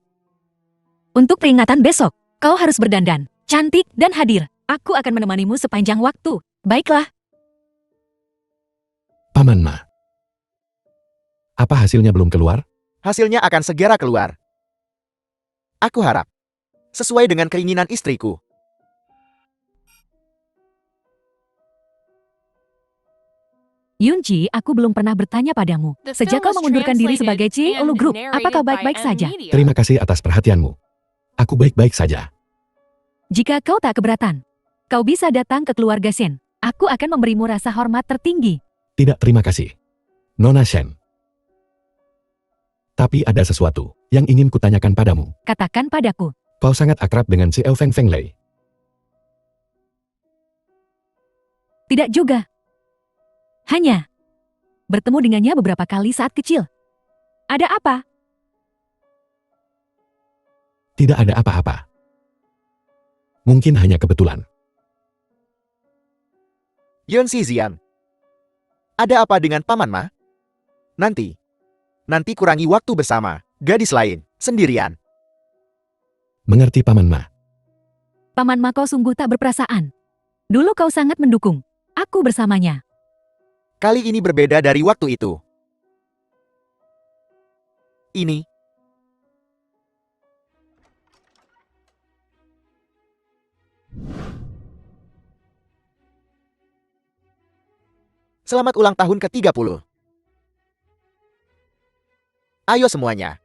Speaker 1: Untuk peringatan besok, kau harus berdandan, cantik, dan hadir. Aku akan menemanimu sepanjang waktu. Baiklah.
Speaker 3: Paman Ma. Apa hasilnya belum keluar?
Speaker 2: Hasilnya akan segera keluar. Aku harap. Sesuai dengan keinginan istriku.
Speaker 1: Yunji, aku belum pernah bertanya padamu.
Speaker 5: The
Speaker 1: Sejak kau
Speaker 5: film was
Speaker 1: mengundurkan diri sebagai
Speaker 5: translated
Speaker 1: Ulu
Speaker 5: and
Speaker 1: Group, apa kau
Speaker 5: narrated by
Speaker 1: baik-baik saja?
Speaker 5: Media.
Speaker 3: Terima kasih atas perhatianmu. Aku baik-baik saja.
Speaker 1: Jika kau tak keberatan, kau bisa datang ke keluarga Shen. Aku akan memberimu rasa hormat tertinggi.
Speaker 3: Tidak terima kasih. Nona Shen. Tapi ada sesuatu yang ingin kutanyakan padamu.
Speaker 1: Katakan padaku.
Speaker 3: Kau sangat akrab dengan si Feng Feng Lei.
Speaker 1: Tidak juga. Hanya bertemu dengannya beberapa kali saat kecil. Ada apa?
Speaker 3: Tidak ada apa-apa. Mungkin hanya kebetulan.
Speaker 2: Yun Si Zian. Ada apa dengan Paman Ma? Nanti kurangi waktu bersama gadis lain, sendirian.
Speaker 3: Mengerti Paman Ma.
Speaker 1: Paman Ma kau sungguh tak berperasaan. Dulu kau sangat mendukung aku bersamanya.
Speaker 2: Kali ini berbeda dari waktu itu. Ini. Selamat ulang tahun ke-30. Ayo semuanya.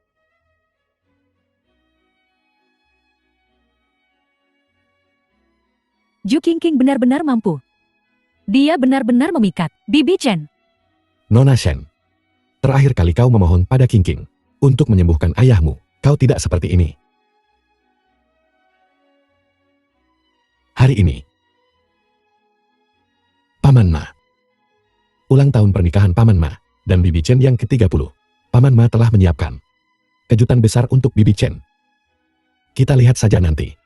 Speaker 1: Ju Qingqing benar-benar mampu. Dia benar-benar memikat. Bibi Chen.
Speaker 3: Nona Shen. Terakhir kali kau memohon pada Qingqing untuk menyembuhkan ayahmu. Kau tidak seperti ini. Hari ini. Paman Ma. Ulang tahun pernikahan Paman Ma dan Bibi Chen yang ke-30. Paman Ma telah menyiapkan kejutan besar untuk Bibi Chen. Kita lihat saja nanti.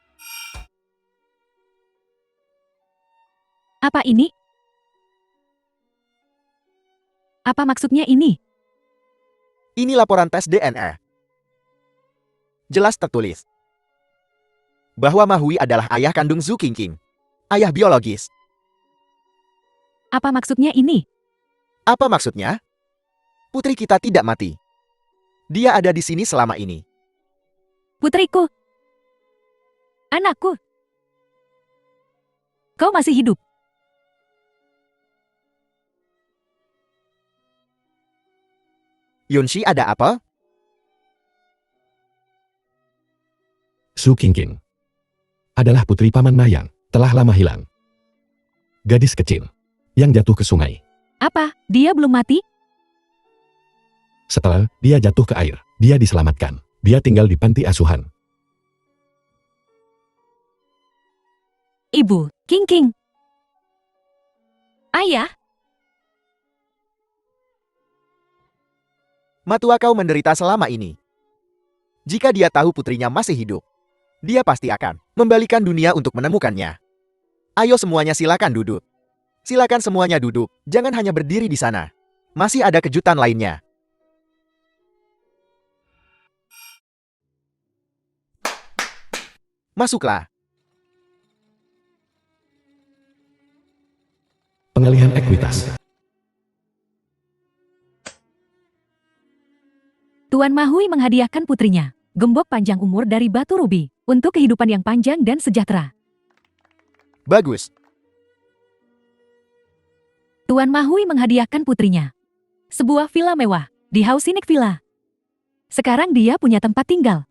Speaker 1: Apa ini? Apa maksudnya ini?
Speaker 2: Ini laporan tes DNA. Jelas tertulis bahwa Ma Hui adalah ayah kandung Zhu Qingqing. Ayah biologis.
Speaker 1: Apa maksudnya ini?
Speaker 2: Apa maksudnya? Putri kita tidak mati. Dia ada di sini selama ini.
Speaker 1: Putriku. Anakku. Kau masih hidup.
Speaker 2: Yunxi ada apa?
Speaker 3: Zhu Qingqing adalah putri Paman Ma yang telah lama hilang. Gadis kecil yang jatuh ke sungai.
Speaker 1: Apa? Dia belum mati?
Speaker 3: Setelah dia jatuh ke air, dia diselamatkan. Dia tinggal di panti asuhan.
Speaker 1: Ibu, Qingqing. Ayah,
Speaker 2: Matua kau menderita selama ini. Jika dia tahu putrinya masih hidup, dia pasti akan membalikan dunia untuk menemukannya. Ayo semuanya silakan duduk. Silakan semuanya duduk, jangan hanya berdiri di sana. Masih ada kejutan lainnya. Masuklah.
Speaker 3: Pengalihan ekuitas.
Speaker 1: Tuan Ma Hui menghadiahkan putrinya, gembok panjang umur dari batu rubi, untuk kehidupan yang panjang dan sejahtera.
Speaker 2: Bagus.
Speaker 1: Tuan Ma Hui menghadiahkan putrinya sebuah villa mewah di Hausinik Villa. Sekarang dia punya tempat tinggal.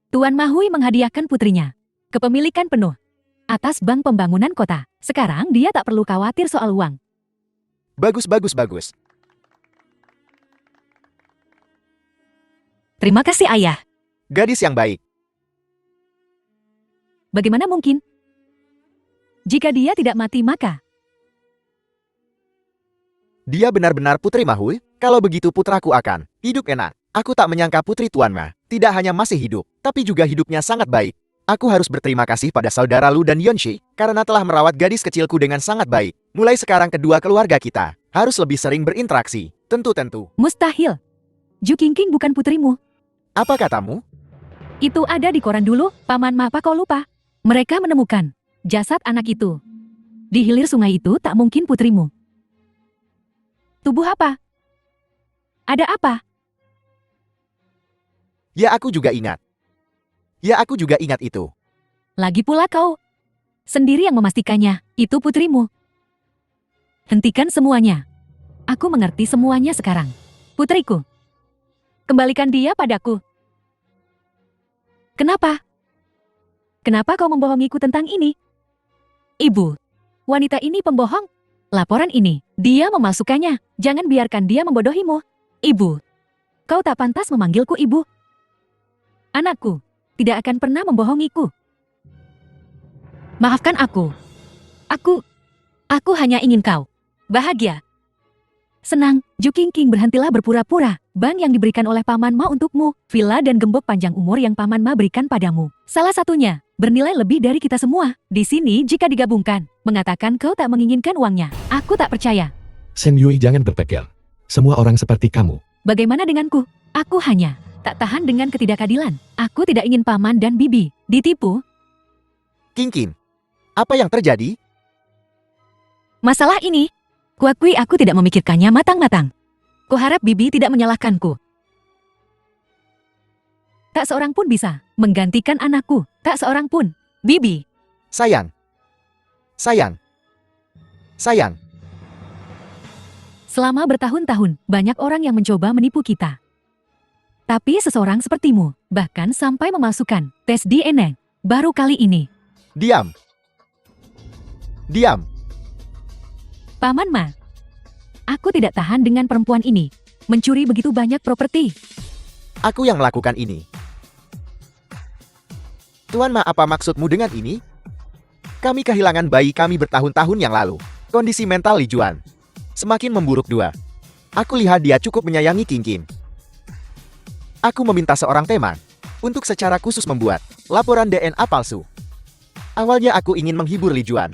Speaker 1: Tuan Ma Hui menghadiahkan putrinya kepemilikan penuh atas bank pembangunan kota. Sekarang dia tak perlu khawatir soal uang.
Speaker 2: Bagus, bagus, bagus.
Speaker 1: Terima kasih ayah.
Speaker 2: Gadis yang baik.
Speaker 1: Bagaimana mungkin? Jika dia tidak mati maka
Speaker 2: Dia benar-benar putri Ma Hui. Kalau begitu putraku akan hidup enak. Aku tak menyangka putri Tuan Ma tidak hanya masih hidup, tapi juga hidupnya sangat baik. Aku harus berterima kasih pada saudara Lu dan Yunxi karena telah merawat gadis kecilku dengan sangat baik. Mulai sekarang kedua keluarga kita harus lebih sering berinteraksi. Tentu-tentu.
Speaker 1: mustahil. Ju Qingqing bukan putrimu.
Speaker 2: Apa katamu?
Speaker 1: Itu ada di koran dulu, Paman Ma, apa kau lupa? Mereka menemukan jasad anak itu di hilir sungai. Itu tak mungkin putrimu. Tubuh apa? Ada apa?
Speaker 2: Ya aku juga ingat. Ya aku juga ingat itu.
Speaker 1: Lagi pula kau sendiri yang memastikannya, itu putrimu. Hentikan semuanya. Aku mengerti semuanya sekarang. Putriku. Kembalikan dia padaku. Kenapa? Kenapa kau membohongiku tentang ini? Ibu, wanita ini pembohong. Laporan ini, dia memalsukannya. Jangan biarkan dia membodohimu. Ibu, kau tak pantas memanggilku ibu. Anakku tidak akan pernah membohongiku. Maafkan aku. Aku hanya ingin kau bahagia. Senang, Ju Qingqing, berhentilah berpura-pura. Bank yang diberikan oleh Paman Ma untukmu, villa dan gembok panjang umur yang Paman Ma berikan padamu. Salah satunya bernilai lebih dari kita semua. Di sini jika digabungkan, mengatakan kau tak menginginkan uangnya. Aku tak percaya.
Speaker 3: Shen Yui, jangan berpikir. Semua orang seperti kamu.
Speaker 1: Bagaimana denganku? Aku hanya tak tahan dengan ketidakadilan. Aku tidak ingin Paman dan Bibi ditipu.
Speaker 2: Qingqing. Apa yang terjadi?
Speaker 1: Masalah ini, kuakui aku tidak memikirkannya matang-matang. Kuharap Bibi tidak menyalahkanku. Tak seorang pun bisa menggantikan anakku. Tak seorang pun. Bibi,
Speaker 2: Sayang. Sayang. Sayang.
Speaker 1: selama bertahun-tahun, banyak orang yang mencoba menipu kita. Tapi seseorang sepertimu, bahkan sampai memasukkan tes DNA, baru kali ini.
Speaker 2: Diam. Diam.
Speaker 1: Paman Ma, aku tidak tahan dengan perempuan ini. Mencuri begitu banyak properti.
Speaker 2: Aku yang melakukan ini. Tuan Ma, apa maksudmu dengan ini? Kami kehilangan bayi kami bertahun-tahun yang lalu. Kondisi mental Li Juan semakin memburuk. Aku lihat dia cukup menyayangi King King. Aku meminta seorang teman untuk secara khusus membuat laporan DNA palsu. Awalnya aku ingin menghibur Li Juan.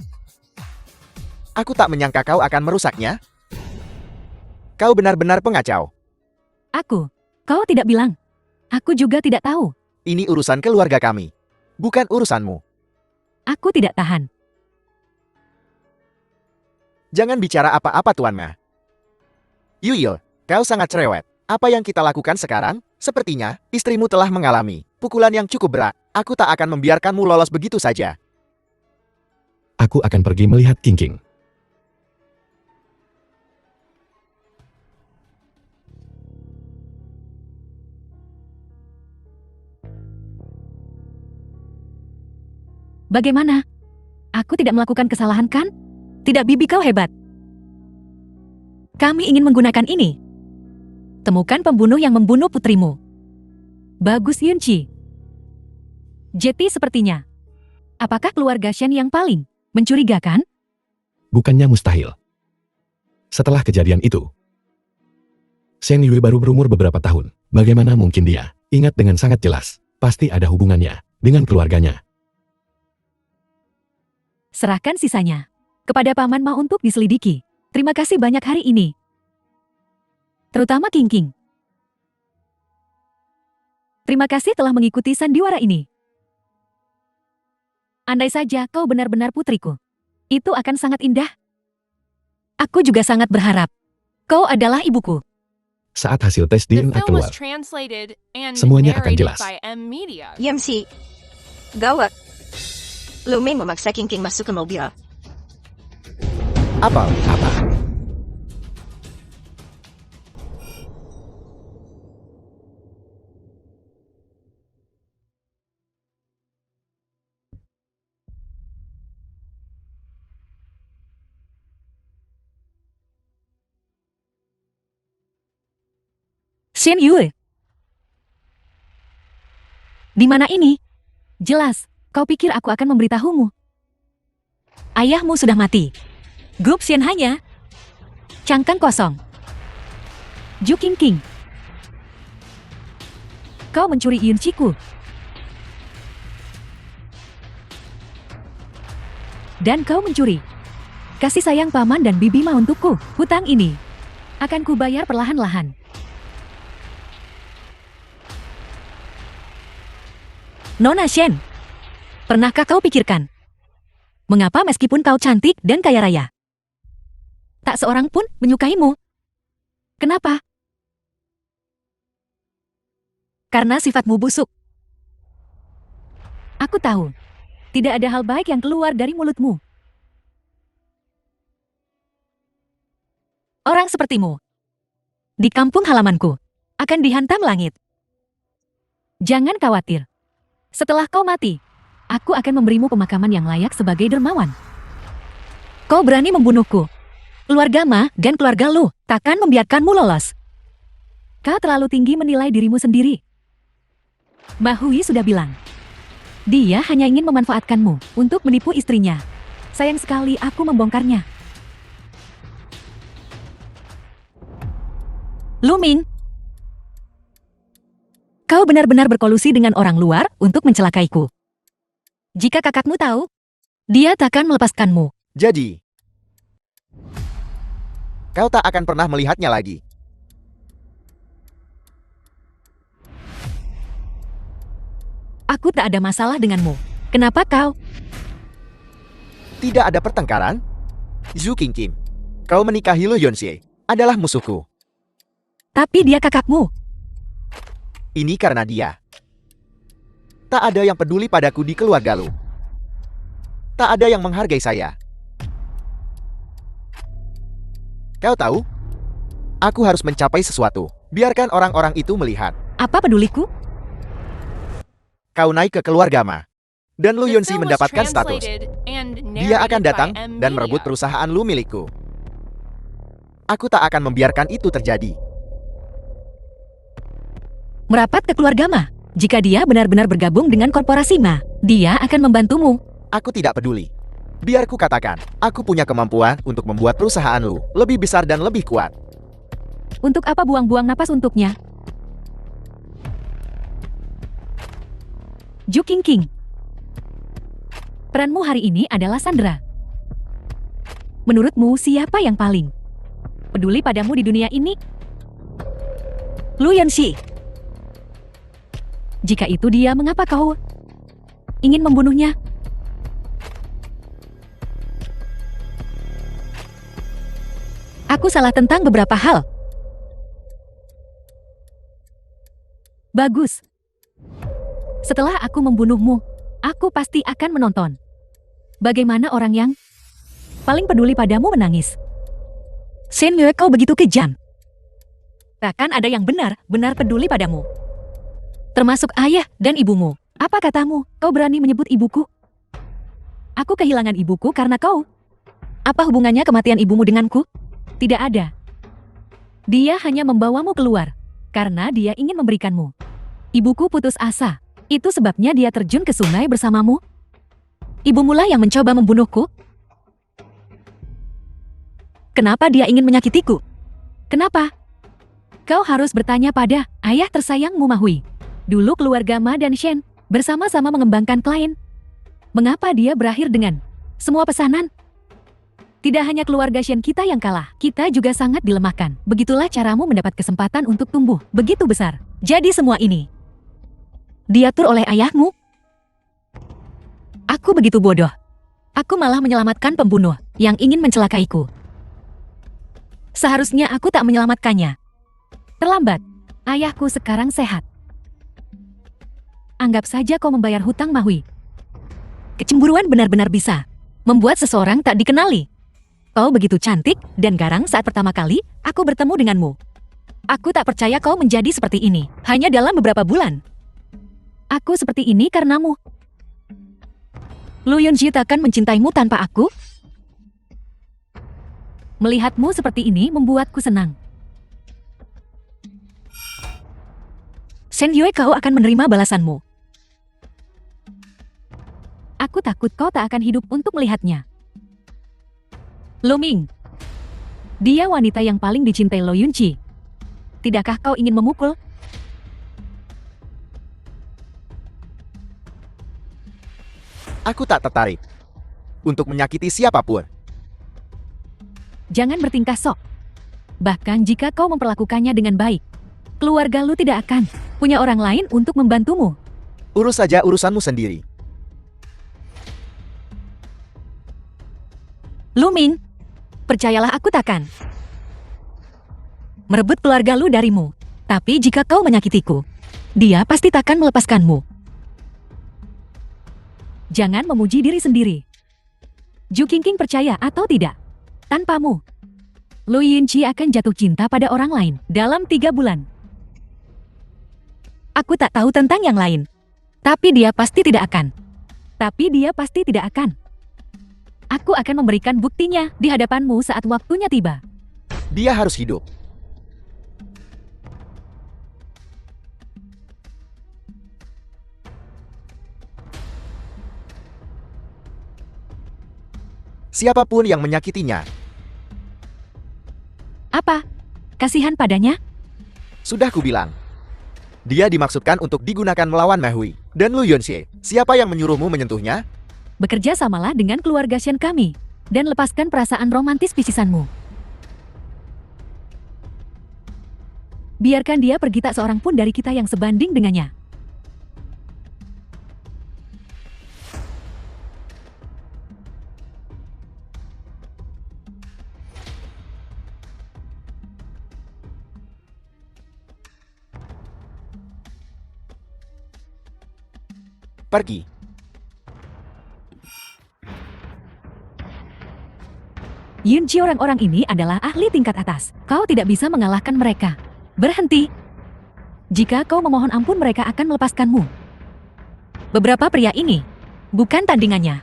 Speaker 2: Aku tak menyangka kau akan merusaknya. Kau benar-benar pengacau.
Speaker 1: Kau tidak bilang. Aku juga tidak tahu.
Speaker 2: Ini urusan keluarga kami, bukan urusanmu.
Speaker 1: Aku tidak tahan.
Speaker 2: Jangan bicara apa-apa, Tuan Ma. Yuyil, kau sangat cerewet. Apa yang kita lakukan sekarang? Sepertinya, istrimu telah mengalami pukulan yang cukup berat. Aku tak akan membiarkanmu lolos begitu saja.
Speaker 3: Aku akan pergi melihat King King.
Speaker 1: Bagaimana? Aku tidak melakukan kesalahan kan? Tidak, Bibi, kau hebat. Kami ingin menggunakan ini. Temukan pembunuh yang membunuh putrimu. Bagus, Yunci. Jetty sepertinya. Apakah keluarga Shen yang paling mencurigakan?
Speaker 3: Bukannya mustahil. Setelah kejadian itu, Shen Yue baru berumur beberapa tahun. Bagaimana mungkin dia ingat dengan sangat jelas? Pasti ada hubungannya dengan keluarganya.
Speaker 1: Serahkan sisanya kepada Paman Ma untuk diselidiki. Terima kasih banyak hari ini. Terutama King King. Terima kasih telah mengikuti sandiwara ini. Andai saja kau benar-benar putriku, itu akan sangat indah. Aku juga sangat berharap kau adalah ibuku.
Speaker 3: Saat hasil tes
Speaker 5: The
Speaker 3: DNA
Speaker 5: film
Speaker 3: keluar,
Speaker 5: was translated and
Speaker 3: Semuanya akan
Speaker 5: narrated
Speaker 3: jelas.
Speaker 5: by M Media.
Speaker 4: Yamsi. Gawat. Luming memaksa King King masuk ke mobil.
Speaker 2: Apa?
Speaker 1: Shen Yue. Di mana ini? Jelas, kau pikir aku akan memberitahumu. Ayahmu sudah mati. Grup Shen hanya cangkang kosong. Ju King King. Kau mencuri Yunci-ku. Dan kau mencuri kasih sayang Paman dan Bibi Ma untukku. Hutang ini akan kubayar perlahan-lahan. Nona Shen, pernahkah kau pikirkan mengapa meskipun kau cantik dan kaya raya, tak seorang pun menyukaimu? Kenapa? Karena sifatmu busuk. Aku tahu, tidak ada hal baik yang keluar dari mulutmu. Orang sepertimu, di kampung halamanku, akan dihantam langit. Jangan khawatir. Setelah kau mati, aku akan memberimu pemakaman yang layak sebagai dermawan. Kau berani membunuhku. Keluarga Ma dan keluarga Lu takkan membiarkanmu lolos. Kau terlalu tinggi menilai dirimu sendiri. Mbah Hui sudah bilang, dia hanya ingin memanfaatkanmu untuk menipu istrinya. Sayang sekali aku membongkarnya. Lu Ming, kau benar-benar berkolusi dengan orang luar untuk mencelakaiku. Jika kakakmu tahu, dia takkan melepaskanmu.
Speaker 2: Jadi, kau tak akan pernah melihatnya lagi.
Speaker 1: Aku tak ada masalah denganmu. Kenapa kau
Speaker 2: Tidak ada pertengkaran? Zhu Qingqing, kau menikahi Lu Yunxie adalah musuhku.
Speaker 1: Tapi dia kakakmu.
Speaker 2: Ini karena dia. Tak ada yang peduli padaku di keluarga Lu. Tak ada yang menghargai saya. Kau tahu? Aku harus mencapai sesuatu. Biarkan orang-orang itu melihat.
Speaker 1: Apa peduliku?
Speaker 2: Kau naik ke keluarga Ma. Dan Lu
Speaker 5: The
Speaker 2: Yunxi
Speaker 5: film was
Speaker 2: mendapatkan status.
Speaker 5: translated and
Speaker 2: Dia akan
Speaker 5: narrated
Speaker 2: datang
Speaker 5: by M
Speaker 2: dan merebut
Speaker 5: Media.
Speaker 2: perusahaan Lu milikku. Aku tak akan membiarkan itu terjadi.
Speaker 1: Merapat ke keluarga Ma. Jika dia benar-benar bergabung dengan korporasi Ma, dia akan membantumu.
Speaker 2: Aku tidak peduli. Biar ku katakan, aku punya kemampuan untuk membuat perusahaan Lu lebih besar dan lebih kuat.
Speaker 1: Untuk apa buang-buang napas untuknya? Zhu Qingqing. Peranmu hari ini adalah Sandra. Menurutmu siapa yang paling peduli padamu di dunia ini? Lu Yunxi. Jika itu dia, mengapa kau ingin membunuhnya? Aku salah tentang beberapa hal. Bagus. Setelah aku membunuhmu, aku pasti akan menonton bagaimana orang yang paling peduli padamu menangis. Shen Yue, kau begitu kejam. Bahkan ada yang benar-benar peduli padamu. Termasuk ayah dan ibumu. Apa katamu? Kau berani menyebut ibuku? Aku kehilangan ibuku karena kau. Apa hubungannya kematian ibumu denganku? Tidak ada. Dia hanya membawamu keluar karena dia ingin memberikanmu. Ibuku putus asa. Itu sebabnya dia terjun ke sungai bersamamu. Ibumulah yang mencoba membunuhku. Kenapa dia ingin menyakitiku? Kenapa? Kau harus bertanya pada ayah tersayangmu Mahui. Dulu keluarga Ma dan Shen bersama-sama mengembangkan klien. Mengapa dia berakhir dengan semua pesanan? Tidak hanya keluarga Shen kita yang kalah, kita juga sangat dilemahkan. Begitulah caramu mendapat kesempatan untuk tumbuh begitu besar. Jadi semua ini diatur oleh ayahmu? Aku begitu bodoh. Aku malah menyelamatkan pembunuh yang ingin mencelakaiku. Seharusnya aku tak menyelamatkannya. Terlambat. Ayahku sekarang sehat. Anggap saja kau membayar hutang Mahui. Kecemburuan benar-benar bisa membuat seseorang tak dikenali. Kau begitu cantik dan garang saat pertama kali aku bertemu denganmu. Aku tak percaya kau menjadi seperti ini hanya dalam beberapa bulan. Aku seperti ini karenamu. Lu Yunxi takkan mencintaimu tanpa aku? Melihatmu seperti ini membuatku senang. Shen Yue, kau akan menerima balasanmu. Aku takut kau tak akan hidup untuk melihatnya. Lu Ming. Dia wanita yang paling dicintai Lu Yunxi. Tidakkah kau ingin memukul?
Speaker 2: Aku tak tertarik untuk menyakiti siapapun.
Speaker 1: Jangan bertingkah sok. Bahkan jika kau memperlakukannya dengan baik, keluarga lu tidak akan punya orang lain untuk membantumu.
Speaker 2: Urus saja urusanmu sendiri.
Speaker 1: Lu Ming, percayalah aku takkan merebut keluarga lu darimu. Tapi jika kau menyakitiku, dia pasti takkan melepaskanmu. Jangan memuji diri sendiri. Zhu Qingqing percaya atau tidak, tanpamu, Lu Yunxi akan jatuh cinta pada orang lain dalam 3 bulan. Aku tak tahu tentang yang lain. Tapi dia pasti tidak akan. Aku akan memberikan buktinya di hadapanmu saat waktunya tiba.
Speaker 2: Dia harus hidup. Siapapun yang menyakitinya,
Speaker 1: Apa? Kasihan padanya?
Speaker 2: sudah kubilang. Dia dimaksudkan untuk digunakan melawan Mahui dan Lu Yunxi. Siapa yang menyuruhmu menyentuhnya?
Speaker 1: Bekerja samalah dengan keluarga Shen kami, dan lepaskan perasaan romantis picisanmu. Biarkan dia pergi, tak seorang pun dari kita yang sebanding dengannya.
Speaker 2: Pergi.
Speaker 1: Yunji, orang-orang ini adalah ahli tingkat atas. Kau tidak bisa mengalahkan mereka. Berhenti. Jika kau memohon ampun, mereka akan melepaskanmu. Beberapa pria ini bukan tandingannya.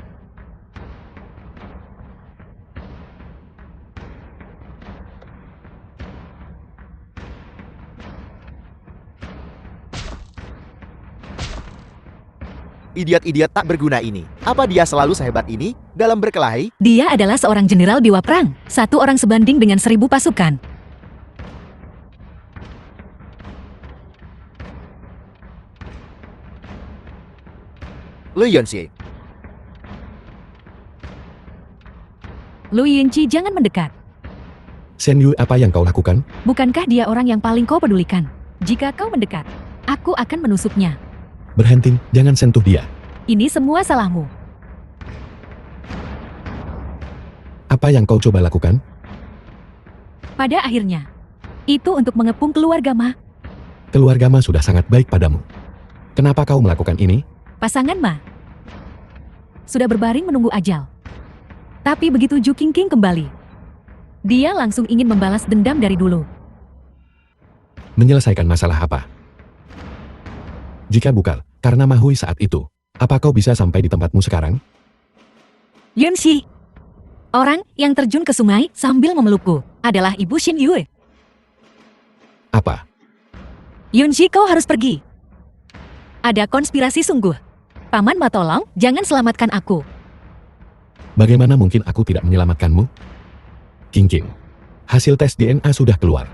Speaker 2: Idiot-idiot tak berguna ini. Apa dia selalu sehebat ini dalam berkelahi?
Speaker 1: Dia adalah seorang jenderal dewa perang. Satu orang sebanding dengan 1000 pasukan.
Speaker 2: Lu Yunxi,
Speaker 1: Lu Yunji, jangan mendekat.
Speaker 3: Shen Yu, apa yang kau lakukan?
Speaker 1: Bukankah dia orang yang paling kau pedulikan? Jika kau mendekat, aku akan menusuknya.
Speaker 3: Berhenti, jangan sentuh dia.
Speaker 1: Ini semua salahmu.
Speaker 3: Apa yang kau coba lakukan?
Speaker 1: Pada akhirnya, itu untuk mengepung keluarga Ma.
Speaker 3: Keluarga Ma sudah sangat baik padamu. Kenapa kau melakukan ini?
Speaker 1: Pasangan Ma sudah berbaring menunggu ajal. Tapi begitu Ju Qingqing kembali, dia langsung ingin membalas dendam dari dulu.
Speaker 3: Menyelesaikan masalah apa? Jika bukan karena Ma Hui saat itu, apa kau bisa sampai di tempatmu sekarang?
Speaker 1: Yunxi, orang yang terjun ke sungai sambil memelukku, adalah Ibu Xin Yue.
Speaker 3: Apa?
Speaker 1: Yunxi, kau harus pergi. Ada konspirasi sungguh. Paman Ma, tolong, jangan selamatkan aku.
Speaker 3: Bagaimana mungkin aku tidak menyelamatkanmu? Qingqing, hasil tes DNA sudah keluar.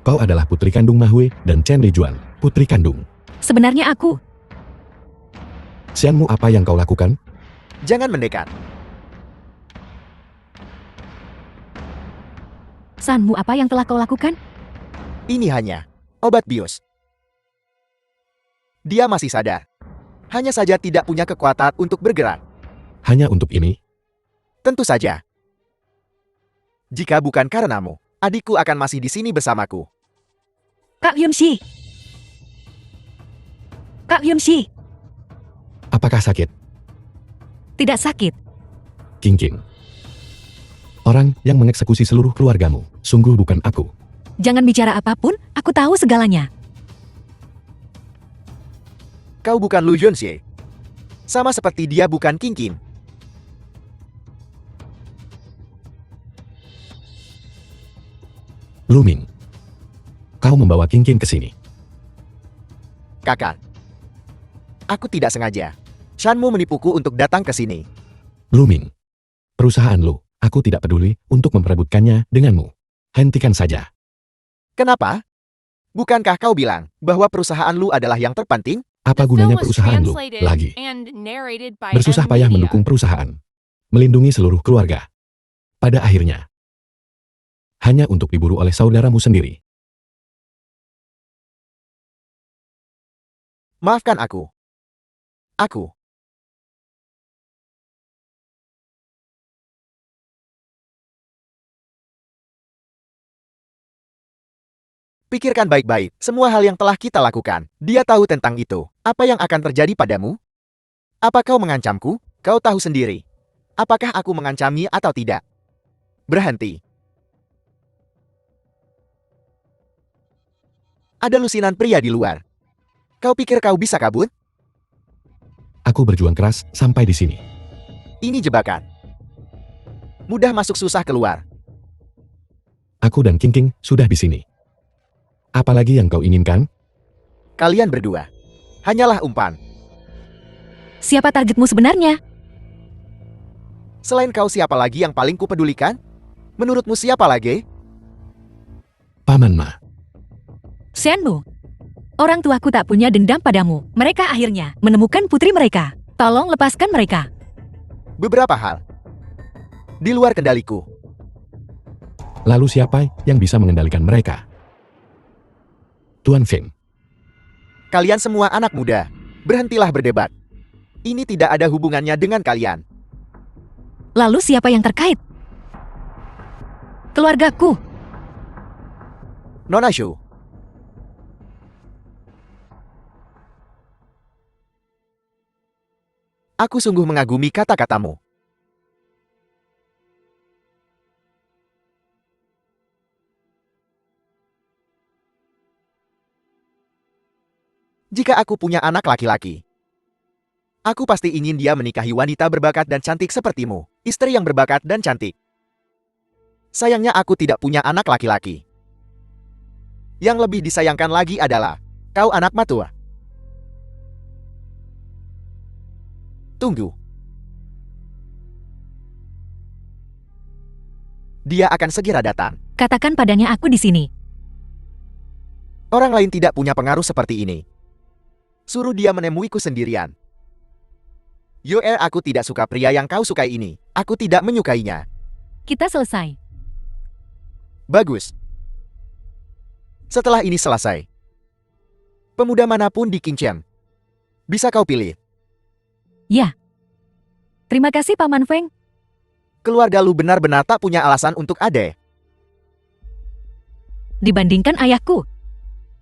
Speaker 3: Kau adalah putri kandung Ma Hui dan Chen Lijuan, putri kandung.
Speaker 1: Sebenarnya aku,
Speaker 3: Xianmu, apa yang kau lakukan?
Speaker 2: jangan mendekat.
Speaker 1: Sanmu, apa yang telah kau lakukan?
Speaker 2: Ini hanya obat bius. Dia masih sadar. Hanya saja tidak punya kekuatan untuk bergerak.
Speaker 3: Hanya untuk ini?
Speaker 2: Tentu saja. Jika bukan karenamu, adikku akan masih di sini bersamaku.
Speaker 1: Kak Yunxi. Kak Yunxi,
Speaker 3: Apakah sakit?
Speaker 1: tidak sakit.
Speaker 3: Qingqing, orang yang mengeksekusi seluruh keluargamu, sungguh bukan aku.
Speaker 1: Jangan bicara apapun, aku tahu segalanya.
Speaker 2: Kau bukan Lu Yunxi. Sama seperti dia bukan Qingqing.
Speaker 3: Lu Ming, kau membawa Qingqing ke sini.
Speaker 2: Kakak. Aku tidak sengaja. Shanmu menipuku untuk datang ke sini.
Speaker 3: Lu Ming, perusahaan lu, aku tidak peduli untuk memperebutkannya denganmu. Hentikan saja.
Speaker 2: Kenapa? Bukankah kau bilang bahwa perusahaan lu adalah yang terpenting?
Speaker 3: Apa
Speaker 5: The film
Speaker 3: gunanya
Speaker 5: was
Speaker 3: perusahaan lu
Speaker 5: translated
Speaker 3: lagi?
Speaker 5: and narrated by
Speaker 3: Bersusah
Speaker 5: M
Speaker 3: payah
Speaker 5: Media.
Speaker 3: mendukung perusahaan. Melindungi seluruh keluarga. Pada akhirnya, hanya untuk diburu oleh saudaramu sendiri.
Speaker 2: Maafkan aku. Aku. Pikirkan baik-baik semua hal yang telah kita lakukan. Dia tahu tentang itu. Apa yang akan terjadi padamu? Apa kau mengancamku? Kau tahu sendiri. Apakah aku mengancami atau tidak? Berhenti. Ada lusinan pria di luar. Kau pikir kau bisa kabur?
Speaker 3: Aku berjuang keras sampai di sini.
Speaker 2: Ini jebakan. Mudah masuk susah keluar.
Speaker 3: Aku dan Qingqing sudah di sini. Apalagi yang kau inginkan?
Speaker 2: Kalian berdua. Hanyalah umpan.
Speaker 1: Siapa targetmu sebenarnya?
Speaker 2: Selain kau, siapa lagi yang paling kupedulikan? Menurutmu siapa lagi?
Speaker 3: Paman Ma,
Speaker 1: Shenmu. Orang tuaku tak punya dendam padamu. Mereka akhirnya menemukan putri mereka. Tolong lepaskan mereka.
Speaker 2: Beberapa hal. Di luar kendaliku.
Speaker 3: lalu siapa yang bisa mengendalikan mereka? Tuan Feng,
Speaker 2: Kalian semua anak muda. Berhentilah berdebat. Ini tidak ada hubungannya dengan kalian.
Speaker 1: Lalu siapa yang terkait? Keluargaku.
Speaker 2: Nona Shu. Aku sungguh mengagumi kata-katamu. Jika aku punya anak laki-laki, aku pasti ingin dia menikahi wanita berbakat dan cantik sepertimu, istri yang berbakat dan cantik. Sayangnya aku tidak punya anak laki-laki. Yang lebih disayangkan lagi adalah, kau anak matua. Tunggu. Dia akan segera datang.
Speaker 1: Katakan padanya aku di sini.
Speaker 2: Orang lain tidak punya pengaruh seperti ini. Suruh dia menemuiku sendirian. Yoel, aku tidak suka pria yang kau sukai ini. Aku tidak menyukainya.
Speaker 1: Kita selesai.
Speaker 2: Bagus. Setelah ini selesai, pemuda manapun di Qingchen bisa kau pilih.
Speaker 1: Ya. Terima kasih Paman Feng.
Speaker 2: Keluarga lu benar-benar tak punya alasan untuk ade.
Speaker 1: Dibandingkan ayahku,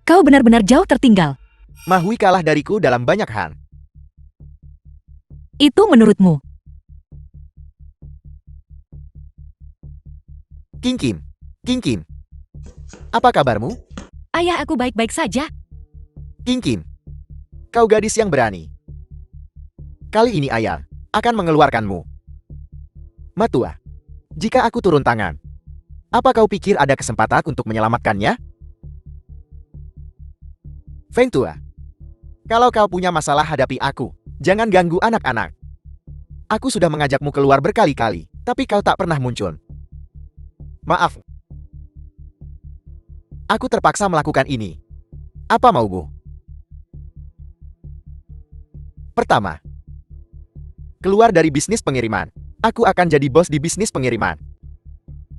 Speaker 1: kau benar-benar jauh tertinggal.
Speaker 2: Mahui kalah dariku dalam banyak hal.
Speaker 1: Itu menurutmu.
Speaker 2: Qingqin, Qingqin, apa kabarmu?
Speaker 1: Ayah aku baik-baik saja.
Speaker 2: Qingqin, kau gadis yang berani. Kali ini ayah akan mengeluarkanmu. Matua, jika aku turun tangan, apa kau pikir ada kesempatan untuk menyelamatkannya? Feng Tua, kalau kau punya masalah hadapi aku, jangan ganggu anak-anak. Aku sudah mengajakmu keluar berkali-kali, tapi kau tak pernah muncul. Maaf. Aku terpaksa melakukan ini. Apa maumu? Pertama, keluar dari bisnis pengiriman. Aku akan jadi bos di bisnis pengiriman.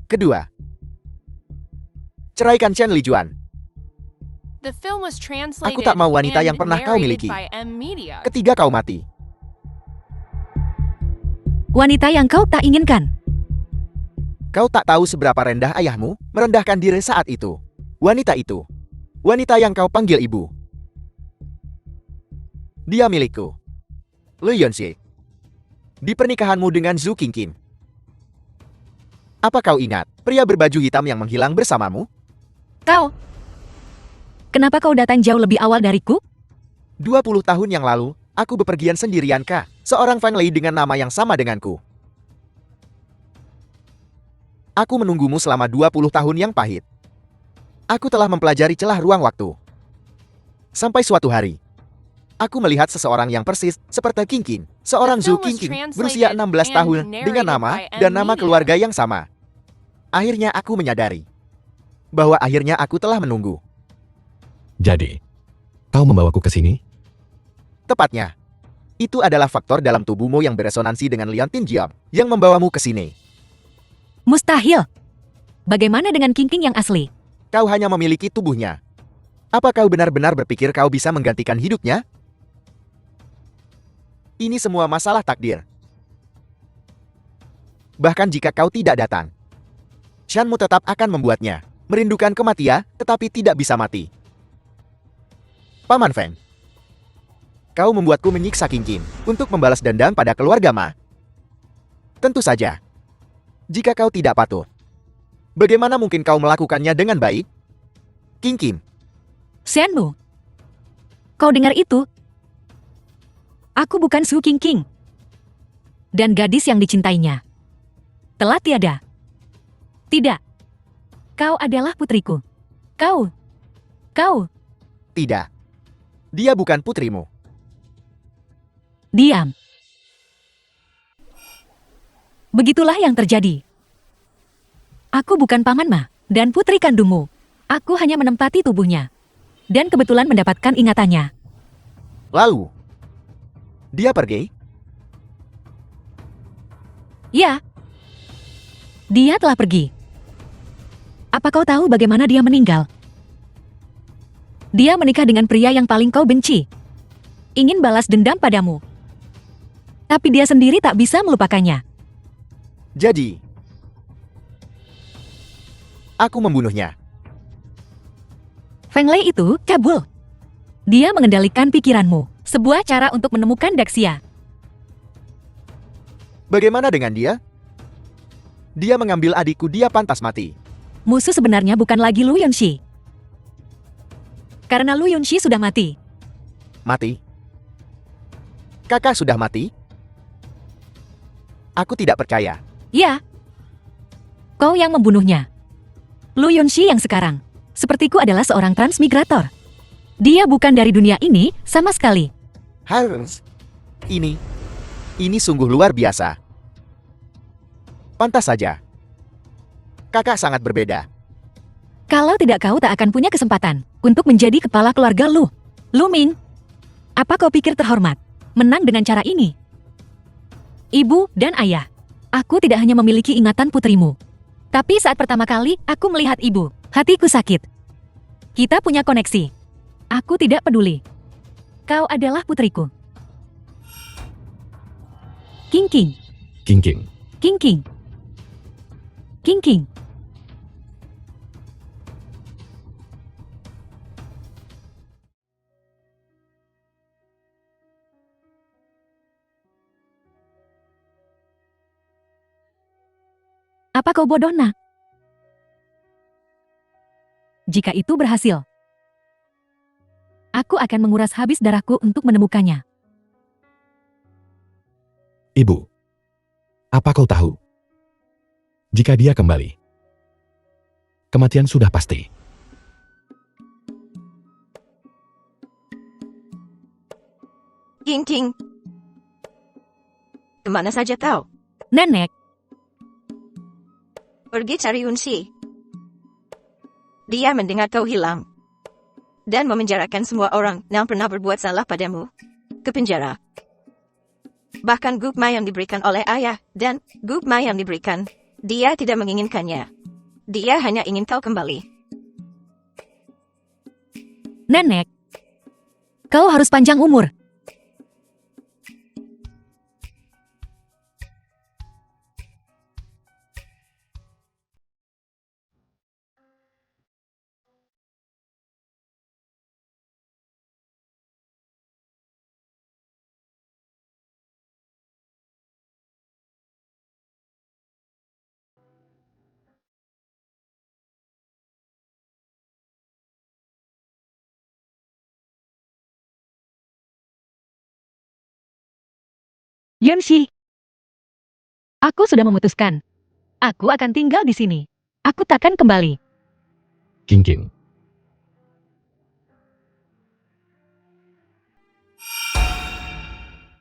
Speaker 2: Kedua, ceraikan Chen Lijuan.
Speaker 5: The film was translated
Speaker 2: Aku tak mau wanita
Speaker 5: and
Speaker 2: yang pernah kau
Speaker 5: narrated
Speaker 2: miliki.
Speaker 5: by M Media.
Speaker 2: Ketiga, kau mati.
Speaker 1: Wanita yang kau tak inginkan.
Speaker 2: Kau tak tahu seberapa rendah ayahmu merendahkan diri saat itu. Wanita itu, wanita yang kau panggil ibu. Dia milikku. Lu Yonxie. Di pernikahanmu dengan Zhu Qingqin. Apa kau ingat pria berbaju hitam yang menghilang bersamamu?
Speaker 1: Kau. Kenapa kau datang jauh lebih awal dariku?
Speaker 2: 20 tahun yang lalu, aku bepergian sendirian kah? Seorang Feng Lei dengan nama yang sama denganku. Aku menunggumu selama 20 tahun yang pahit. Aku telah mempelajari celah ruang waktu. Sampai suatu hari, aku melihat seseorang yang persis seperti Qingqin. Seorang Zhu Qingqin berusia 16 tahun dengan nama dan nama keluarga yang sama. Akhirnya aku menyadari bahwa akhirnya aku telah menunggu.
Speaker 3: Jadi, kau membawaku ke sini?
Speaker 2: Tepatnya, itu adalah faktor dalam tubuhmu yang beresonansi dengan Lian Tinjiao yang membawamu ke sini.
Speaker 1: Mustahil. Bagaimana dengan Qingqin yang asli?
Speaker 2: Kau hanya memiliki tubuhnya. Apa kau benar-benar berpikir kau bisa menggantikan hidupnya? Ini semua masalah takdir. Bahkan jika kau tidak datang, Shanmu tetap akan membuatnya merindukan kematian, tetapi tidak bisa mati. Paman Feng, kau membuatku menyiksa Qingqin untuk membalas dendam pada keluarga Ma. Tentu saja, jika kau tidak patuh, bagaimana mungkin kau melakukannya dengan baik? Qingqin,
Speaker 1: Shenmu. Kau dengar itu? Aku bukan Zhu Qingqin. Dan gadis yang dicintainya telah tiada. Tidak. Kau adalah putriku. Kau.
Speaker 2: tidak. Dia bukan putrimu.
Speaker 1: Diam. Begitulah yang terjadi. Aku bukan paman Ma dan putri kandungmu. Aku hanya menempati tubuhnya. Dan kebetulan mendapatkan ingatannya.
Speaker 2: Lalu, dia pergi?
Speaker 1: Ya. Dia telah pergi. Apa kau tahu bagaimana dia meninggal? Dia menikah dengan pria yang paling kau benci. Ingin balas dendam padamu. Tapi dia sendiri tak bisa melupakannya.
Speaker 2: Jadi, aku membunuhnya.
Speaker 1: Feng Lei itu cabul. Dia mengendalikan pikiranmu. Sebuah cara untuk menemukan Daxia.
Speaker 2: Bagaimana dengan dia? Dia mengambil adikku, dia pantas mati.
Speaker 1: Musuh sebenarnya bukan lagi Lu Yunxi. Karena Lu Yunxi sudah mati.
Speaker 2: Mati? Kakak sudah mati? Aku tidak percaya.
Speaker 1: Ya. Kau yang membunuhnya. Lu Yunxi yang sekarang, sepertiku adalah seorang transmigrator. Dia bukan dari dunia ini sama sekali.
Speaker 2: Harus. Ini sungguh luar biasa. Pantas saja. Kakak sangat berbeda.
Speaker 1: Kalau tidak kau tak akan punya kesempatan untuk menjadi kepala keluarga Lu. Lu Ming, apa kau pikir terhormat menang dengan cara ini? Ibu dan ayah, aku tidak hanya memiliki ingatan putrimu. Tapi saat pertama kali aku melihat ibu, hatiku sakit. Kita punya koneksi. Aku tidak peduli. Kau adalah putriku. King King,
Speaker 3: King King.
Speaker 1: King King, King King. Apa kau bodoh, nak? Jika itu berhasil, aku akan menguras habis darahku untuk menemukannya.
Speaker 3: Ibu. Apa kau tahu? Jika dia kembali, kematian sudah pasti.
Speaker 4: King King. Kemana saja kau?
Speaker 1: Nenek,
Speaker 4: Pergi cari Yunxi. Dia mendengar kau hilang. Dan memenjarakan semua orang yang pernah berbuat salah padamu. Ke penjara. Bahkan Gugma yang diberikan oleh ayah dan Gugma yang diberikan, dia tidak menginginkannya. Dia hanya ingin kau kembali.
Speaker 1: nenek, kau harus panjang umur. Yunxi, aku sudah memutuskan. Aku akan tinggal di sini. Aku takkan kembali.
Speaker 3: King King.